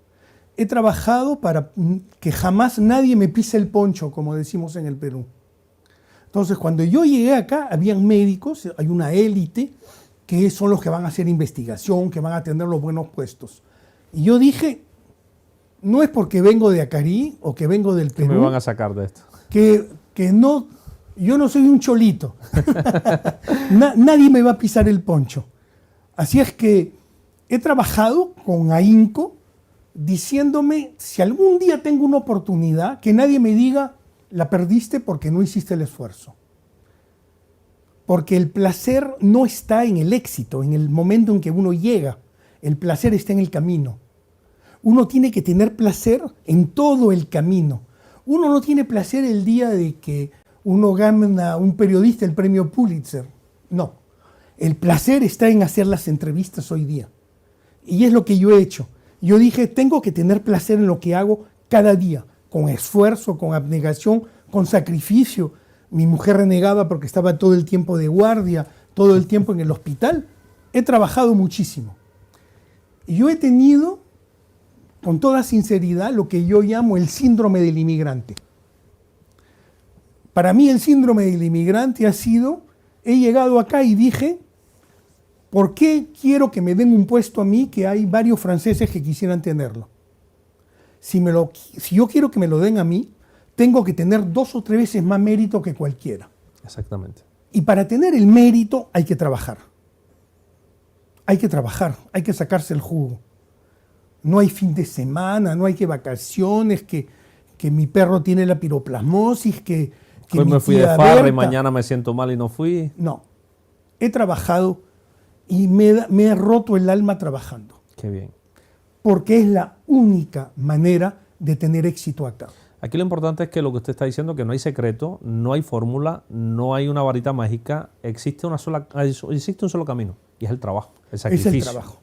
He trabajado para que jamás nadie me pise el poncho, como decimos en el Perú. Entonces, cuando yo llegué acá, habían médicos, hay una élite, que son los que van a hacer investigación, que van a tener los buenos puestos. Y yo dije, no es porque vengo de Acarí o que vengo del Perú. ¿Qué me van a sacar de esto? Que no, yo no soy un cholito. Nadie me va a pisar el poncho. Así es que he trabajado con ahínco, diciéndome, si algún día tengo una oportunidad, que nadie me diga, la perdiste porque no hiciste el esfuerzo. Porque el placer no está en el éxito, en el momento en que uno llega. El placer está en el camino. Uno tiene que tener placer en todo el camino. Uno no tiene placer el día de que uno gana un periodista el premio Pulitzer. No. El placer está en hacer las entrevistas hoy día. Y es lo que yo he hecho. Yo dije, tengo que tener placer en lo que hago cada día, con esfuerzo, con abnegación, con sacrificio. Mi mujer renegaba porque estaba todo el tiempo de guardia, todo el tiempo en el hospital. He trabajado muchísimo. Y yo he tenido, con toda sinceridad, lo que yo llamo el síndrome del inmigrante. Para mí el síndrome del inmigrante ha sido, he llegado acá y dije, ¿por qué quiero que me den un puesto a mí que hay varios franceses que quisieran tenerlo? Si yo quiero que me lo den a mí, tengo que tener 2 o 3 veces más mérito que cualquiera. Exactamente. Y para tener el mérito hay que trabajar. Hay que trabajar, hay que sacarse el jugo. No hay fin de semana, no hay que vacaciones, que mi perro tiene la piroplasmosis, que Hoy mi me fui de tía farra y Berta. mañana me siento mal y no fui. No, he trabajado y me he roto el alma trabajando. Qué bien. Porque es la única manera de tener éxito acá. Aquí lo importante es que lo que usted está diciendo, que no hay secreto, no hay fórmula, no hay una varita mágica, existe un solo camino, y es el trabajo, el sacrificio. Es el trabajo.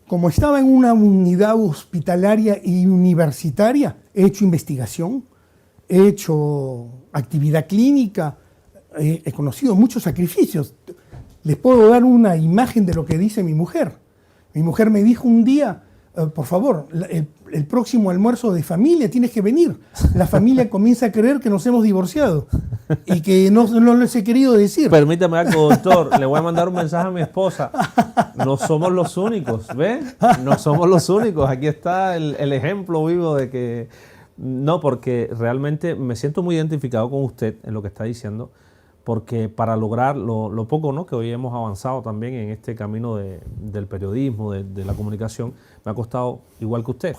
Como estaba en una unidad hospitalaria y universitaria, he hecho investigación, he hecho actividad clínica, he conocido muchos sacrificios. Les puedo dar una imagen de lo que dice mi mujer. Mi mujer me dijo un día, por favor, el próximo almuerzo de familia tienes que venir. La familia comienza a creer que nos hemos divorciado y que no les he querido decir. Permítame algo, doctor. Le voy a mandar un mensaje a mi esposa. No somos los únicos, ¿ve? No somos los únicos. Aquí está el ejemplo vivo de que... No, porque realmente me siento muy identificado con usted en lo que está diciendo, porque para lograr lo poco, ¿no?, que hoy hemos avanzado también en este camino del periodismo, de la comunicación, me ha costado, igual que usted,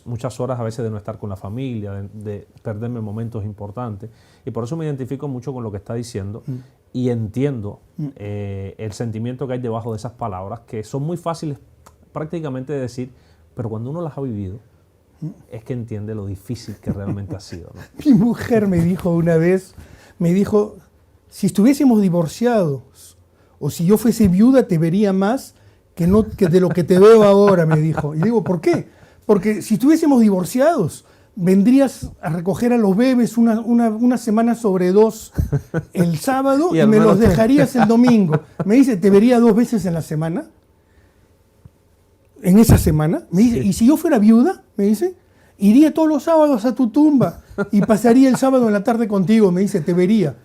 muchas horas a veces de no estar con la familia, de perderme momentos importantes, y por eso me identifico mucho con lo que está diciendo y entiendo el sentimiento que hay debajo de esas palabras, que son muy fáciles prácticamente de decir, pero cuando uno las ha vivido, es que entiende lo difícil que realmente ha sido, ¿no? Mi mujer me dijo una vez, si estuviésemos divorciados o si yo fuese viuda te vería más que de lo que te veo ahora, me dijo. Y digo, ¿por qué? Porque si estuviésemos divorciados, vendrías a recoger a los bebés una semana sobre dos el sábado y me los dejarías el domingo. Me dice, ¿te vería 2 veces en la semana? En esa semana. Me dice, sí. Y si yo fuera viuda, me dice, iría todos los sábados a tu tumba y pasaría el sábado en la tarde contigo. Me dice, te vería.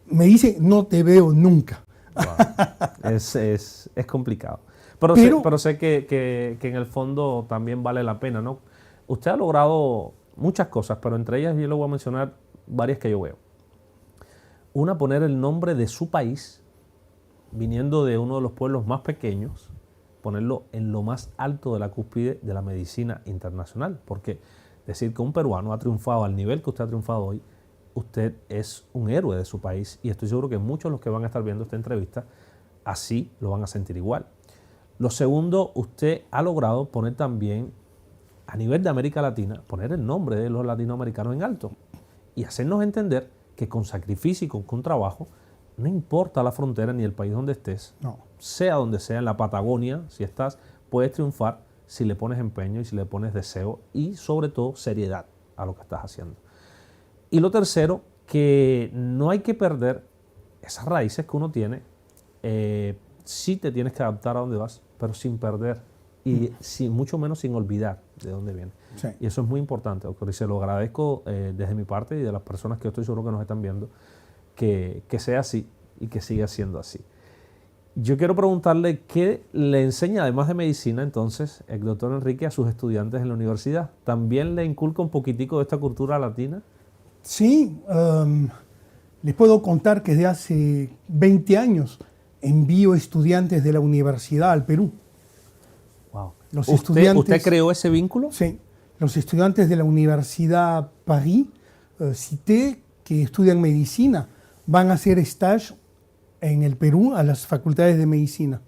Me dice, no te veo nunca. Wow. Es complicado. Pero sé que en el fondo también vale la pena, ¿no? Usted ha logrado muchas cosas, pero entre ellas yo le voy a mencionar varias que yo veo. Una, poner el nombre de su país, viniendo de uno de los pueblos más pequeños, ponerlo en lo más alto de la cúspide de la medicina internacional. Porque decir que un peruano ha triunfado al nivel que usted ha triunfado hoy, usted es un héroe de su país, y estoy seguro que muchos de los que van a estar viendo esta entrevista así lo van a sentir igual. Lo segundo, usted ha logrado poner también, a nivel de América Latina, poner el nombre de los latinoamericanos en alto y hacernos entender que con sacrificio y con trabajo, no importa la frontera ni el país donde estés, no, sea donde sea, en la Patagonia, si estás, puedes triunfar si le pones empeño y si le pones deseo y sobre todo seriedad a lo que estás haciendo. Y lo tercero, que no hay que perder esas raíces que uno tiene. Sí te tienes que adaptar a donde vas, pero sin perder y mucho menos sin olvidar de dónde viene. Sí. Y eso es muy importante, doctor, y se lo agradezco desde mi parte y de las personas que estoy seguro que nos están viendo, que sea así y que siga siendo así. Yo quiero preguntarle qué le enseña, además de medicina, entonces, el doctor Enrique a sus estudiantes en la universidad. ¿También le inculca un poquitico de esta cultura latina? Sí, les puedo contar que desde hace 20 años envío estudiantes de la universidad al Perú. Wow. ¿Usted creó ese vínculo? Sí. Los estudiantes de la Universidad Paris, Cité, que estudian medicina, van a hacer stage en el Perú a las facultades de medicina,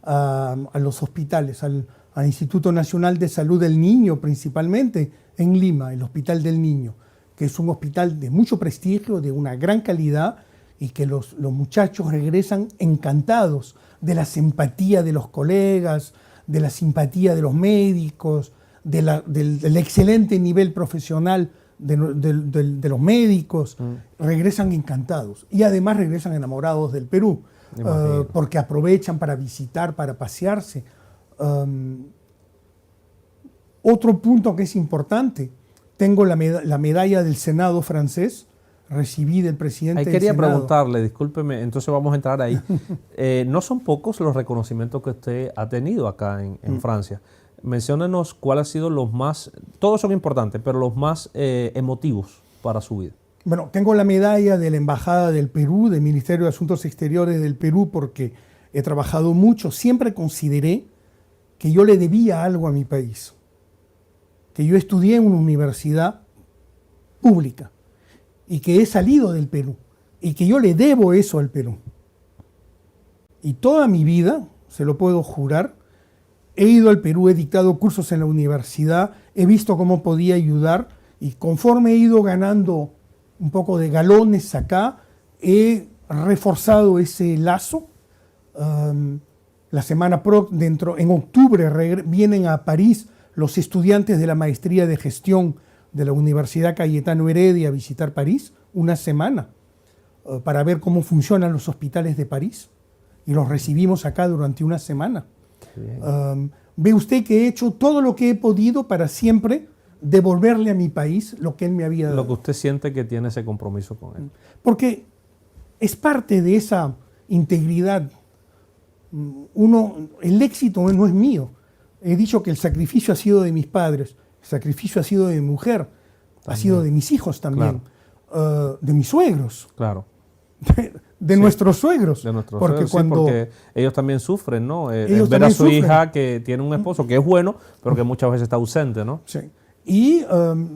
a los hospitales, al Instituto Nacional de Salud del Niño, principalmente en Lima, el Hospital del Niño, que es un hospital de mucho prestigio, de una gran calidad, y que los muchachos regresan encantados de la simpatía de los colegas, de la simpatía de los médicos, del excelente nivel profesional de los médicos. Regresan encantados y además regresan enamorados del Perú, porque aprovechan para visitar, para pasearse. Otro punto que es importante, tengo la medalla del Senado francés, recibí del presidente del quería Senado. Preguntarle, discúlpeme, entonces vamos a entrar ahí. No son pocos los reconocimientos que usted ha tenido acá en Francia. Menciónenos cuáles han sido los más, todos son importantes, pero los más emotivos para su vida. Bueno, tengo la medalla de la Embajada del Perú, del Ministerio de Asuntos Exteriores del Perú, porque he trabajado mucho. Siempre consideré que yo le debía algo a mi país, que yo estudié en una universidad pública y que he salido del Perú y que yo le debo eso al Perú. Y toda mi vida, se lo puedo jurar, he ido al Perú, he dictado cursos en la universidad, he visto cómo podía ayudar y conforme he ido ganando un poco de galones acá, he reforzado ese lazo. La semana en octubre vienen a París los estudiantes de la maestría de gestión de la Universidad Cayetano Heredia a visitar París una semana para ver cómo funcionan los hospitales de París, y los recibimos acá durante una semana. Ve usted que he hecho todo lo que he podido para siempre devolverle a mi país lo que él me había dado. Lo que usted siente que tiene ese compromiso con él. Porque es parte de esa integridad. El éxito no es mío. He dicho que el sacrificio ha sido de mis padres, el sacrificio ha sido de mi mujer, ha sido de mis hijos también, de mis suegros. Claro. De nuestros suegros. De nuestros porque suegros, cuando porque ellos también sufren, ¿no? Ellos ver a también su sufren. hija que tiene un esposo que es bueno, pero que muchas veces está ausente, ¿no? Sí. Y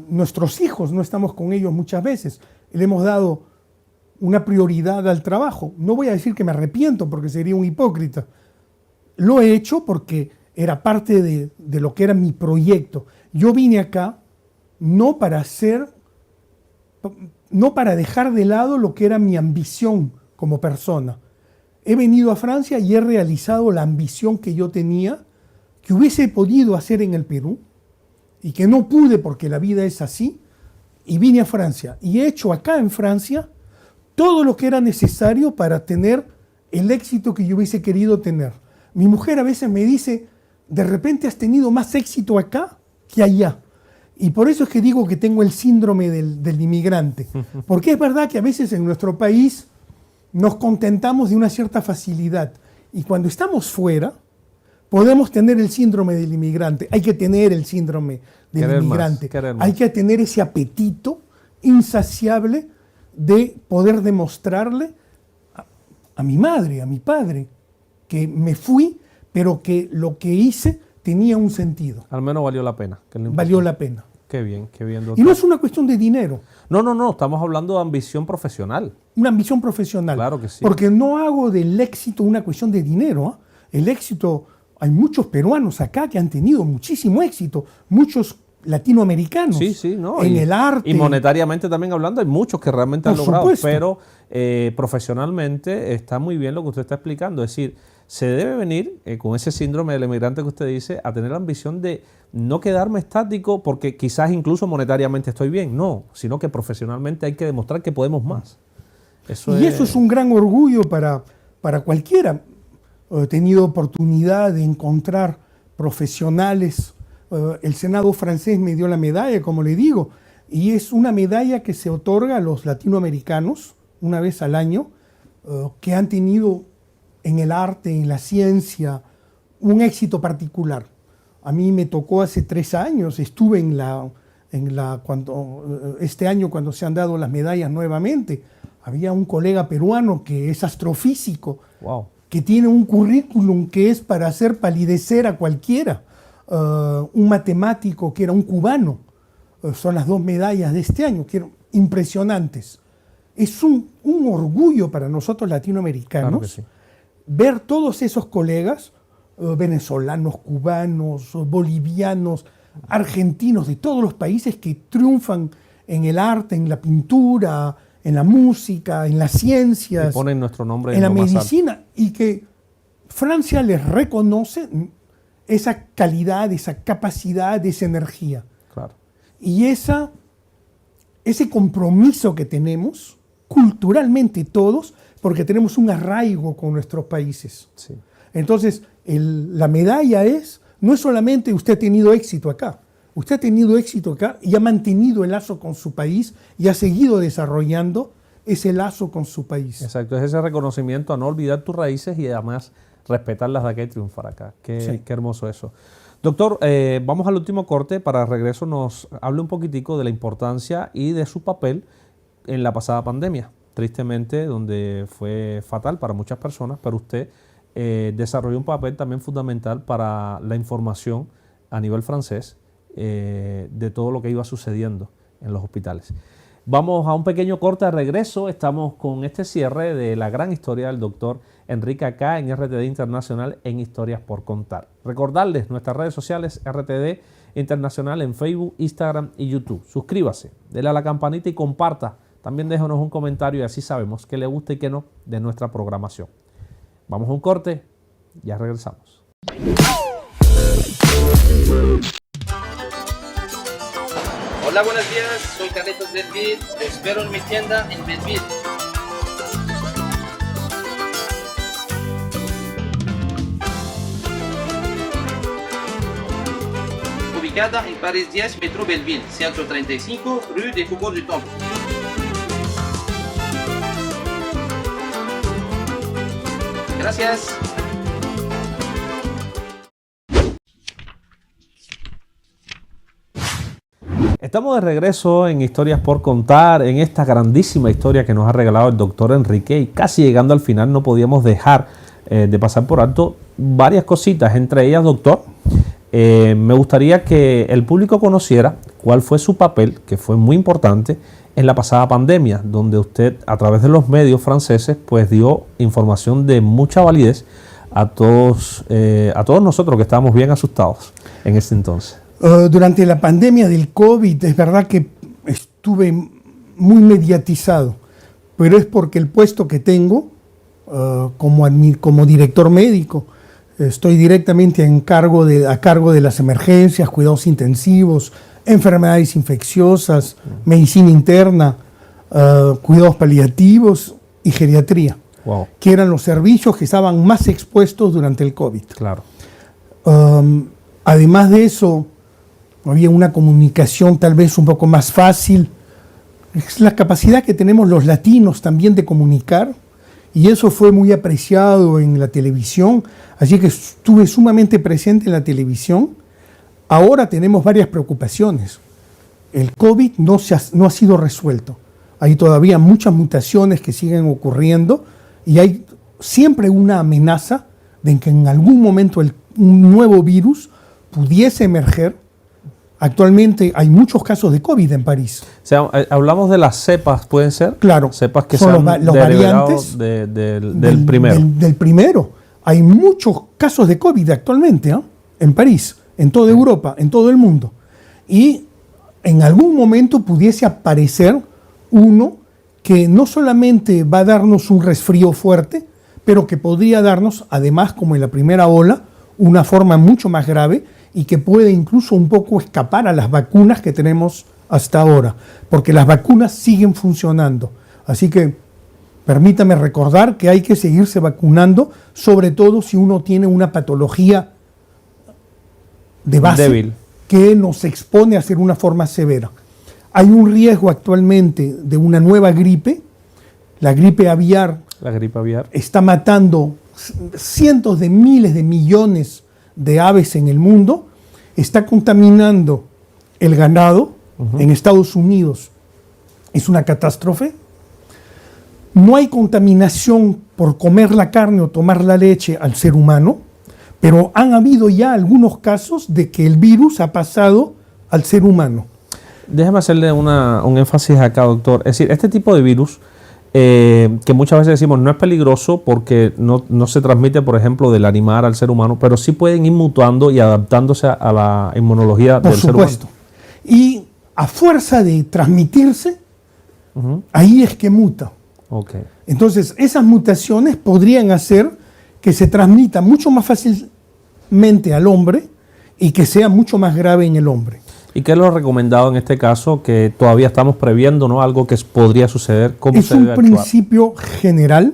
nuestros hijos, no estamos con ellos muchas veces. Le hemos dado una prioridad al trabajo. No voy a decir que me arrepiento porque sería un hipócrita. Lo he hecho porque era parte de lo que era mi proyecto. Yo vine acá no para dejar de lado lo que era mi ambición como persona. He venido a Francia y he realizado la ambición que yo tenía, que hubiese podido hacer en el Perú, y que no pude porque la vida es así, y vine a Francia. Y he hecho acá en Francia todo lo que era necesario para tener el éxito que yo hubiese querido tener. Mi mujer a veces me dice, de repente has tenido más éxito acá que allá. Y por eso es que digo que tengo el síndrome del inmigrante. Porque es verdad que a veces en nuestro país nos contentamos de una cierta facilidad. Y cuando estamos fuera, podemos tener el síndrome del inmigrante. Hay que tener el síndrome del Querer inmigrante. más, querer más. Hay que tener ese apetito insaciable de poder demostrarle a mi madre, a mi padre, que me fui, pero que lo que hice tenía un sentido. Al menos valió la pena. Que es lo Valió importante. la pena. Qué bien, doctor. Y no es una cuestión de dinero, No, estamos hablando de ambición profesional. una ambición profesional. Claro que sí. Porque no hago del éxito una cuestión de dinero. ¿Ah? El éxito, hay muchos peruanos acá que han tenido muchísimo éxito, muchos latinoamericanos Sí, ¿no? en el arte. Y monetariamente también hablando, hay muchos que realmente han Por logrado, supuesto. pero profesionalmente está muy bien lo que usted está explicando. Es decir, se debe venir con ese síndrome del emigrante que usted dice, a tener la ambición de no quedarme estático porque quizás incluso monetariamente estoy bien, no, sino que profesionalmente hay que demostrar que podemos más. Eso es un gran orgullo para cualquiera. He tenido oportunidad de encontrar profesionales. El Senado francés me dio la medalla, como le digo, y es una medalla que se otorga a los latinoamericanos una vez al año, que han tenido en el arte, en la ciencia, un éxito particular. A mí me tocó hace 3 años, estuve este año cuando se han dado las medallas nuevamente. Había un colega peruano que es astrofísico, wow. que tiene un currículum que es para hacer palidecer a cualquiera. Un matemático que era un cubano. Son las 2 medallas de este año, que eran impresionantes. Es un orgullo para nosotros latinoamericanos, Claro que sí. ver todos esos colegas, venezolanos, cubanos, bolivianos, argentinos, de todos los países que triunfan en el arte, en la pintura, en la música, en las ciencias, Y ponen nuestro nombre en la lo más alto. medicina, y que Francia les reconoce esa calidad, esa capacidad, esa energía. Claro. Y ese compromiso que tenemos culturalmente todos, porque tenemos un arraigo con nuestros países. Sí. Entonces, la medalla no es solamente usted ha tenido éxito acá, usted ha tenido éxito acá y ha mantenido el lazo con su país y ha seguido desarrollando ese lazo con su país. Exacto, es ese reconocimiento a no olvidar tus raíces y además respetarlas de acá y triunfar acá. Qué hermoso eso. Doctor, vamos al último corte. Para regreso nos hable un poquitico de la importancia y de su papel en la pasada pandemia. Tristemente, donde fue fatal para muchas personas, pero usted desarrolló un papel también fundamental para la información a nivel francés de todo lo que iba sucediendo en los hospitales. Vamos a un pequeño corte de regreso. Estamos con este cierre de la gran historia del doctor Enrique acá en RTD Internacional en Historias por Contar. Recordarles nuestras redes sociales RTD Internacional en Facebook, Instagram y YouTube. Suscríbase, dele a la campanita y comparta. También déjenos un comentario y así sabemos qué le gusta y qué no de nuestra programación. Vamos a un corte, ya regresamos. Hola, buenos días, soy Carlitos Belleville, te espero en mi tienda en Belleville. ubicada en París 10, Metro Belleville, 135, Rue des Faubourgs du Temple. Gracias. Estamos de regreso en Historias por Contar, en esta grandísima historia que nos ha regalado el doctor Enrique, y casi llegando al final no podíamos dejar de pasar por alto varias cositas, entre ellas, doctor, me gustaría que el público conociera cuál fue su papel, que fue muy importante, en la pasada pandemia, donde usted a través de los medios franceses pues dio información de mucha validez a todos nosotros que estábamos bien asustados en ese entonces. Durante la pandemia del COVID es verdad que estuve muy mediatizado, pero es porque el puesto que tengo como director médico, estoy directamente a cargo de las emergencias, cuidados intensivos, enfermedades infecciosas, medicina interna, cuidados paliativos y geriatría, Wow. que eran los servicios que estaban más expuestos durante el COVID. Claro. Además de eso, había una comunicación tal vez un poco más fácil. Es la capacidad que tenemos los latinos también de comunicar, y eso fue muy apreciado en la televisión, así que estuve sumamente presente en la televisión. Ahora tenemos varias preocupaciones. El COVID no ha sido resuelto. Hay todavía muchas mutaciones que siguen ocurriendo y hay siempre una amenaza de que en algún momento un nuevo virus pudiese emerger. Actualmente hay muchos casos de COVID en París. O sea, hablamos de las cepas, ¿pueden ser? Claro. Cepas que son sean los derivados variantes del primero. Del primero. Hay muchos casos de COVID actualmente, en París, en toda Europa, en todo el mundo. Y en algún momento pudiese aparecer uno que no solamente va a darnos un resfrío fuerte, pero que podría darnos, además, como en la primera ola, una forma mucho más grave y que puede incluso un poco escapar a las vacunas que tenemos hasta ahora, porque las vacunas siguen funcionando. Así que permítame recordar que hay que seguirse vacunando, sobre todo si uno tiene una patología de base débil, que nos expone a ser una forma severa. Hay un riesgo actualmente de una nueva gripe, la gripe aviar. la gripe aviar. Está matando cientos de miles de millones de aves en el mundo, está contaminando el ganado en Estados Unidos. Es una catástrofe. No hay contaminación por comer la carne o tomar la leche al ser humano, pero han habido ya algunos casos de que el virus ha pasado al ser humano. Déjame hacerle un énfasis acá, doctor. Es decir, este tipo de virus, que muchas veces decimos no es peligroso porque no se transmite, por ejemplo, del animal al ser humano, pero sí pueden ir mutando y adaptándose a la inmunología del ser humano. Por supuesto. Y a fuerza de transmitirse, ahí es que muta. Okay. Entonces, esas mutaciones podrían hacer que se transmita mucho más fácilmente al hombre y que sea mucho más grave en el hombre. ¿Y qué es lo recomendado en este caso que todavía estamos previendo, ¿no? Algo que podría suceder? ¿Cómo es se debe actuar? Un principio general,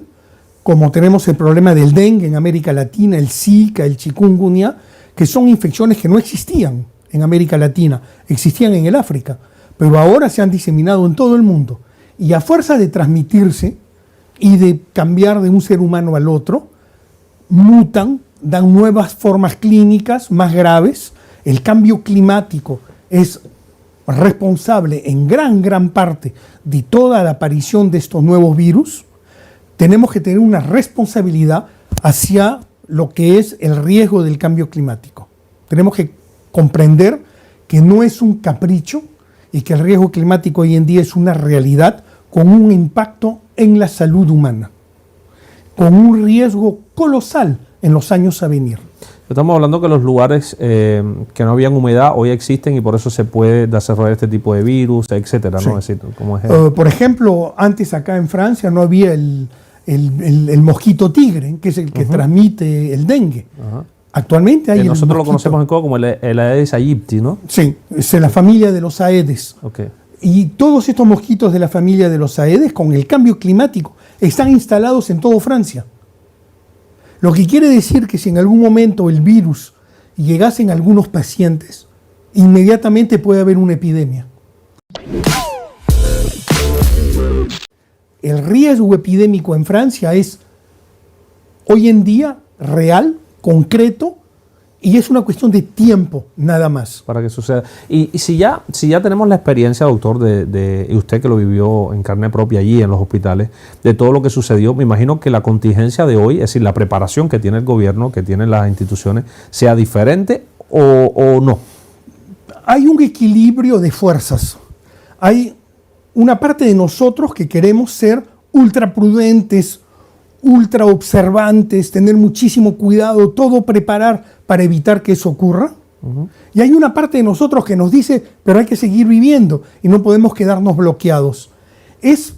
como tenemos el problema del dengue en América Latina, el Zika, el chikungunya, que son infecciones que no existían en América Latina, existían en el África, pero ahora se han diseminado en todo el mundo. Y a fuerza de transmitirse y de cambiar de un ser humano al otro, mutan, dan nuevas formas clínicas más graves. El cambio climático es responsable en gran parte de toda la aparición de estos nuevos virus. Tenemos que tener una responsabilidad hacia lo que es el riesgo del cambio climático. Tenemos que comprender que no es un capricho y que el riesgo climático hoy en día es una realidad con un impacto en la salud humana, con un riesgo colosal en los años a venir. Estamos hablando que los lugares que no habían humedad hoy existen y por eso se puede desarrollar este tipo de virus, etcétera, ¿no? Sí. Es decir, ¿cómo es por ejemplo, antes acá en Francia no había el mosquito tigre, que es el que transmite el dengue. Actualmente hay nosotros lo conocemos en Cuba como el Aedes aegypti, ¿no? Sí, es la familia de los Aedes. Okay. Y todos estos mosquitos de la familia de los Aedes, con el cambio climático, están instalados en toda Francia. Lo que quiere decir que si en algún momento el virus llegase en algunos pacientes, inmediatamente puede haber una epidemia. El riesgo epidémico en Francia es hoy en día real, concreto, y es una cuestión de tiempo, nada más. Para que suceda. Y si ya tenemos la experiencia, doctor, y usted que lo vivió en carne propia allí en los hospitales, de todo lo que sucedió, me imagino que la contingencia de hoy, es decir, la preparación que tiene el gobierno, que tienen las instituciones, sea diferente o no. Hay un equilibrio de fuerzas. Hay una parte de nosotros que queremos ser ultra prudentes, ultra observantes, tener muchísimo cuidado, todo preparar para evitar que eso ocurra. Y hay una parte de nosotros que nos dice, pero hay que seguir viviendo y no podemos quedarnos bloqueados. Es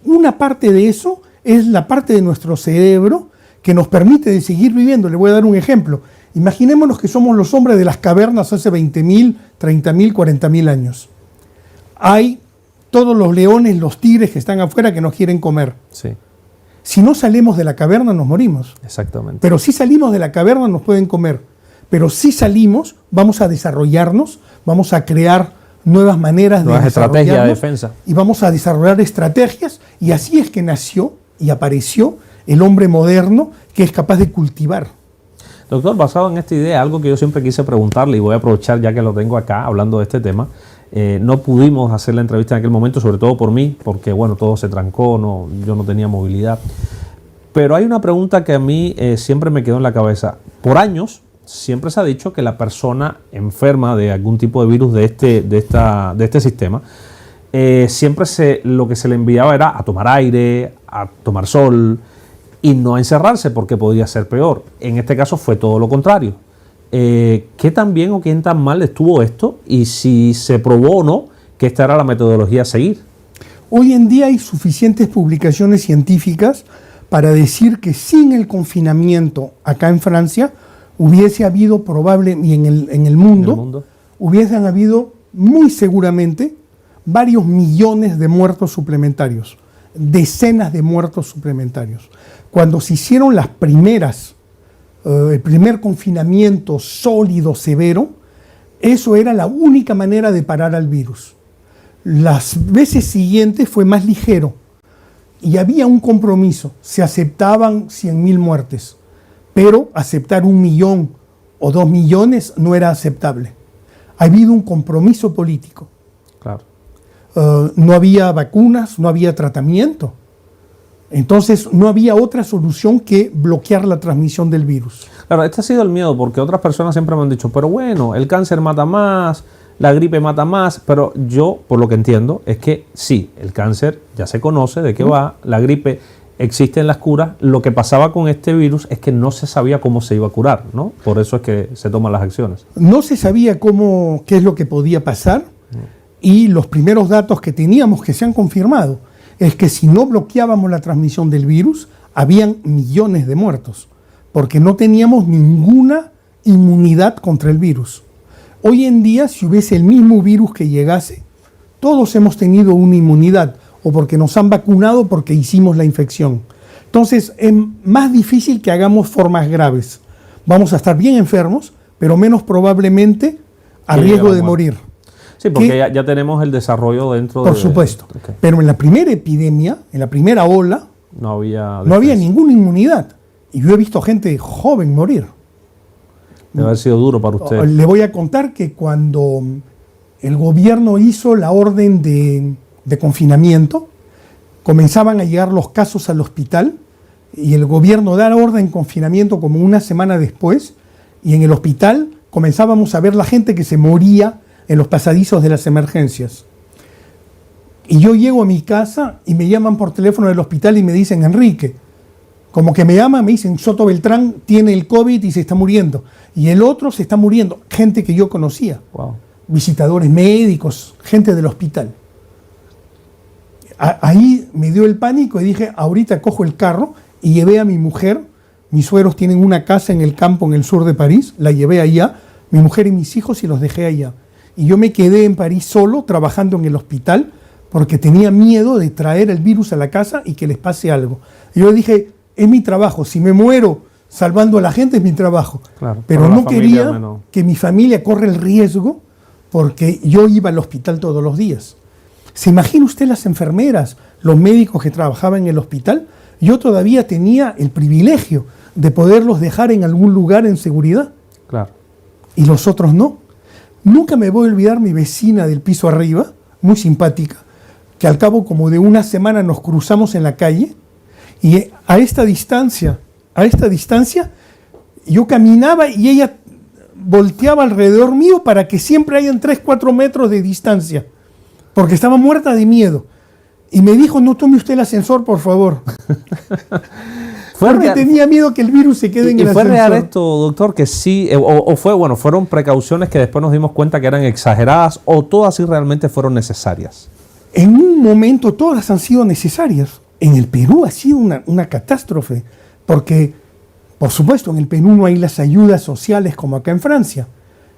una parte de eso, es la parte de nuestro cerebro que nos permite de seguir viviendo. Le voy a dar un ejemplo. Imaginémonos que somos los hombres de las cavernas hace 20.000, 30.000, 40.000 años. Hay todos los leones, los tigres que están afuera que nos quieren comer. Sí. Si no salimos de la caverna nos morimos. Exactamente. Pero si salimos de la caverna nos pueden comer. Pero si salimos, vamos a desarrollarnos, vamos a crear nuevas maneras nuevas de estrategias de desarrollarnos defensa. y vamos a desarrollar estrategias, y así es que nació y apareció el hombre moderno que es capaz de cultivar. Doctor, basado en esta idea, algo que yo siempre quise preguntarle y voy a aprovechar ya que lo tengo acá hablando de este tema. No pudimos hacer la entrevista en aquel momento, sobre todo por mí, porque bueno, todo se trancó, yo no tenía movilidad. Pero hay una pregunta que a mí siempre me quedó en la cabeza. Por años siempre se ha dicho que la persona enferma de algún tipo de virus de este sistema, siempre lo que se le enviaba era a tomar aire, a tomar sol y no a encerrarse porque podía ser peor. En este caso fue todo lo contrario. ¿Qué tan bien o qué tan mal estuvo esto? Y si se probó o no que esta era la metodología a seguir. Hoy en día hay suficientes publicaciones científicas para decir que sin el confinamiento acá en Francia hubiese habido y en el mundo hubiesen habido muy seguramente varios millones de muertos suplementarios, decenas de muertos suplementarios. Cuando se hicieron las primeras el primer confinamiento sólido, severo, eso era la única manera de parar al virus. Las veces siguientes fue más ligero y había un compromiso. Se aceptaban 100.000 muertes, pero aceptar 1 millón o 2 millones no era aceptable. Ha habido un compromiso político. Claro. No había vacunas, no había tratamiento. Entonces no había otra solución que bloquear la transmisión del virus. Claro, este ha sido el miedo, porque otras personas siempre me han dicho, pero bueno, el cáncer mata más, la gripe mata más, pero yo, por lo que entiendo, es que sí, el cáncer ya se conoce de qué va, la gripe existe en las curas, lo que pasaba con este virus es que no se sabía cómo se iba a curar, ¿no? Por eso es que se toman las acciones. No se sabía qué es lo que podía pasar, y los primeros datos que teníamos que se han confirmado es que si no bloqueábamos la transmisión del virus, habían millones de muertos, porque no teníamos ninguna inmunidad contra el virus. Hoy en día, si hubiese el mismo virus que llegase, todos hemos tenido una inmunidad, o porque nos han vacunado porque hicimos la infección. Entonces, es más difícil que hagamos formas graves. Vamos a estar bien enfermos, pero menos probablemente a riesgo de morir. Sí, porque ya tenemos el desarrollo dentro Por supuesto. Okay. Pero en la primera epidemia, en la primera ola, no había ninguna inmunidad. Y yo he visto gente joven morir. Debe haber sido duro para usted. Le voy a contar que cuando el gobierno hizo la orden de confinamiento, comenzaban a llegar los casos al hospital y el gobierno da la orden de confinamiento como una semana después, y en el hospital comenzábamos a ver la gente que se moría en los pasadizos de las emergencias. Y yo llego a mi casa y me llaman por teléfono del hospital y me dicen, Enrique, como que me llaman, me dicen, Soto Beltrán tiene el COVID y se está muriendo. Y el otro se está muriendo. Gente que yo conocía. Wow. Visitadores médicos, gente del hospital. Ahí me dio el pánico y dije, ahorita cojo el carro, y llevé a mi mujer. Mis suegros tienen una casa en el campo en el sur de París, la llevé allá, mi mujer y mis hijos, y los dejé allá. Y yo me quedé en París solo, trabajando en el hospital, porque tenía miedo de traer el virus a la casa y que les pase algo. Y yo dije, es mi trabajo, si me muero salvando a la gente es mi trabajo. Claro, pero no quería que mi familia corra el riesgo porque yo iba al hospital todos los días. ¿Se imagina usted las enfermeras, los médicos que trabajaban en el hospital? Yo todavía tenía el privilegio de poderlos dejar en algún lugar en seguridad. Claro. Y los otros no. Nunca me voy a olvidar mi vecina del piso arriba, muy simpática, que al cabo como de una semana nos cruzamos en la calle y a esta distancia, yo caminaba y ella volteaba alrededor mío para que siempre hayan 3-4 metros de distancia, porque estaba muerta de miedo. Y me dijo, no tome usted el ascensor, por favor. Porque tenía miedo que el virus se quede en el ascensor. ¿Y fue real esto, doctor, que sí, fueron precauciones que después nos dimos cuenta que eran exageradas, o todas sí realmente fueron necesarias? En un momento todas han sido necesarias. En el Perú ha sido una catástrofe, porque, por supuesto, en el Perú no hay las ayudas sociales como acá en Francia.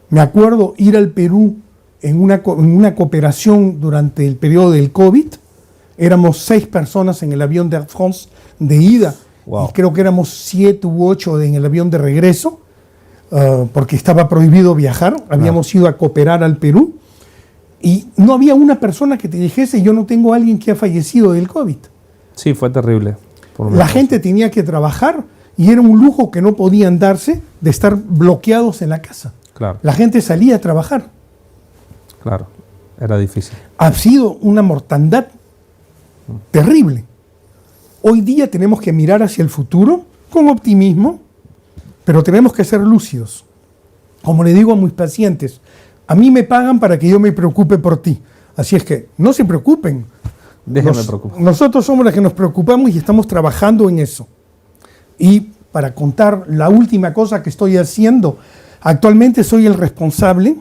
Me acuerdo ir al Perú en una cooperación durante el periodo del COVID. Éramos 6 personas en el avión de Air France de ida. Wow. Y creo que éramos 7 u 8 en el avión de regreso, porque estaba prohibido viajar. Habíamos ido a cooperar al Perú y no había una persona que te dijese, yo no tengo a alguien que ha fallecido del COVID. Sí, fue terrible. La gente tenía que trabajar y era un lujo que no podían darse de estar bloqueados en la casa. Claro. La gente salía a trabajar. Claro, era difícil. Ha sido una mortandad terrible. Hoy día tenemos que mirar hacia el futuro con optimismo, pero tenemos que ser lúcidos. Como le digo a mis pacientes, a mí me pagan para que yo me preocupe por ti. Así es que no se preocupen. Déjenme preocupar. Nosotros somos los que nos preocupamos y estamos trabajando en eso. Y para contar la última cosa que estoy haciendo, actualmente soy el responsable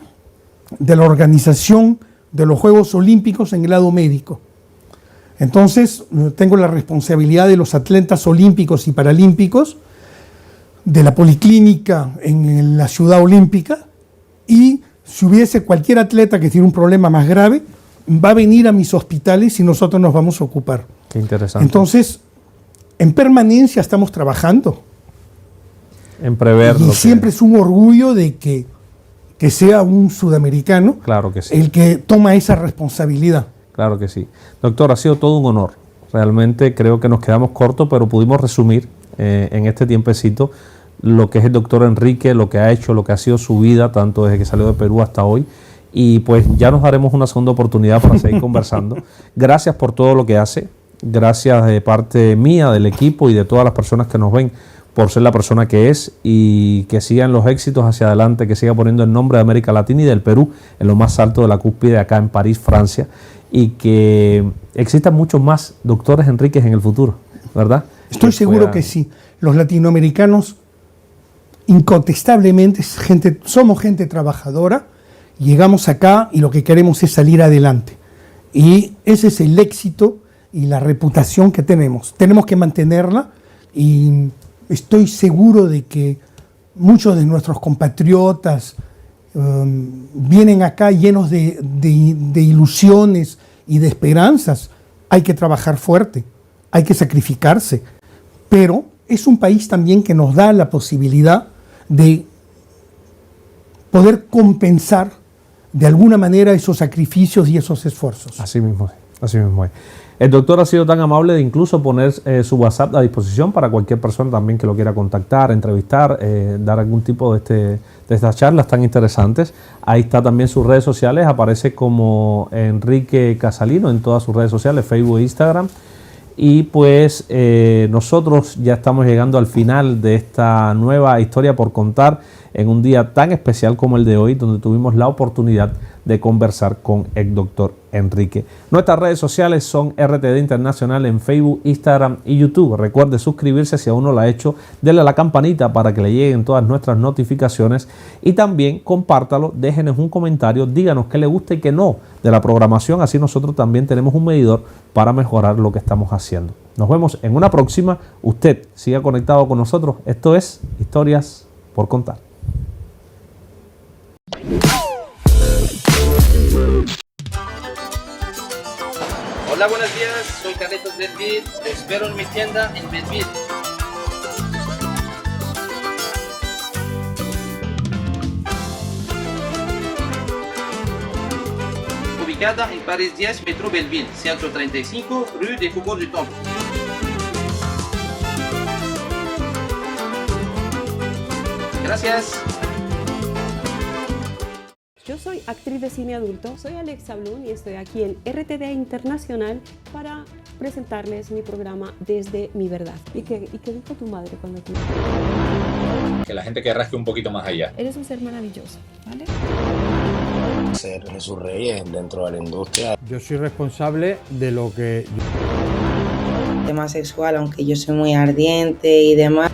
de la organización de los Juegos Olímpicos en el lado médico. Entonces, tengo la responsabilidad de los atletas olímpicos y paralímpicos, de la policlínica en la ciudad olímpica, y si hubiese cualquier atleta que tiene un problema más grave, va a venir a mis hospitales y nosotros nos vamos a ocupar. Qué interesante. Entonces, en permanencia estamos trabajando. En prever. Y siempre es un orgullo de que sea un sudamericano, claro que sí, el que toma esa responsabilidad. Claro que sí. Doctor, ha sido todo un honor. Realmente creo que nos quedamos cortos, pero pudimos resumir en este tiempecito lo que es el doctor Enrique, lo que ha hecho, lo que ha sido su vida, tanto desde que salió de Perú hasta hoy. Y pues ya nos daremos una segunda oportunidad para seguir conversando. Gracias por todo lo que hace. Gracias de parte mía, del equipo y de todas las personas que nos ven, por ser la persona que es, y que sigan los éxitos hacia adelante, que siga poniendo el nombre de América Latina y del Perú en lo más alto de la cúspide acá en París, Francia, y que existan muchos más doctores Enríquez en el futuro, ¿verdad? Estoy seguro que sí. Los latinoamericanos, incontestablemente, somos gente trabajadora, llegamos acá y lo que queremos es salir adelante. Y ese es el éxito y la reputación que tenemos. Tenemos que mantenerla, y estoy seguro de que muchos de nuestros compatriotas vienen acá llenos de ilusiones y de esperanzas. Hay que trabajar fuerte, hay que sacrificarse, pero es un país también que nos da la posibilidad de poder compensar de alguna manera esos sacrificios y esos esfuerzos. Así mismo es. El doctor ha sido tan amable de incluso poner su WhatsApp a disposición para cualquier persona también que lo quiera contactar, entrevistar, dar algún tipo de estas charlas tan interesantes. Ahí está también sus redes sociales, aparece como Enrique Casalino en todas sus redes sociales, Facebook e Instagram. Y pues nosotros ya estamos llegando al final de esta nueva historia por contar en un día tan especial como el de hoy, donde tuvimos la oportunidad de conversar con el doctor Enrique. Nuestras redes sociales son RTD Internacional en Facebook, Instagram y YouTube. Recuerde suscribirse si aún no lo ha hecho, denle a la campanita para que le lleguen todas nuestras notificaciones, y también compártalo, déjenos un comentario, díganos qué le gusta y qué no de la programación, así nosotros también tenemos un medidor para mejorar lo que estamos haciendo. Nos vemos en una próxima. Usted siga conectado con nosotros. Esto es Historias por Contar. Hola, buenos días, soy Carlitos Belville, te espero en mi tienda en Belville. ubicada en París 10, Metro Belleville, 135, Rue des Faubourgs du Temple. Gracias. Yo soy actriz de cine adulto, soy Alexa Blum y estoy aquí en RTD Internacional para presentarles mi programa Desde mi Verdad. ¿Y qué dijo tu madre cuando tú? Que la gente que rasque un poquito más allá. Eres un ser maravilloso, ¿vale? Ser Jesús Reyes dentro de la industria. Yo soy responsable de lo que... Tema sexual, aunque yo soy muy ardiente y demás.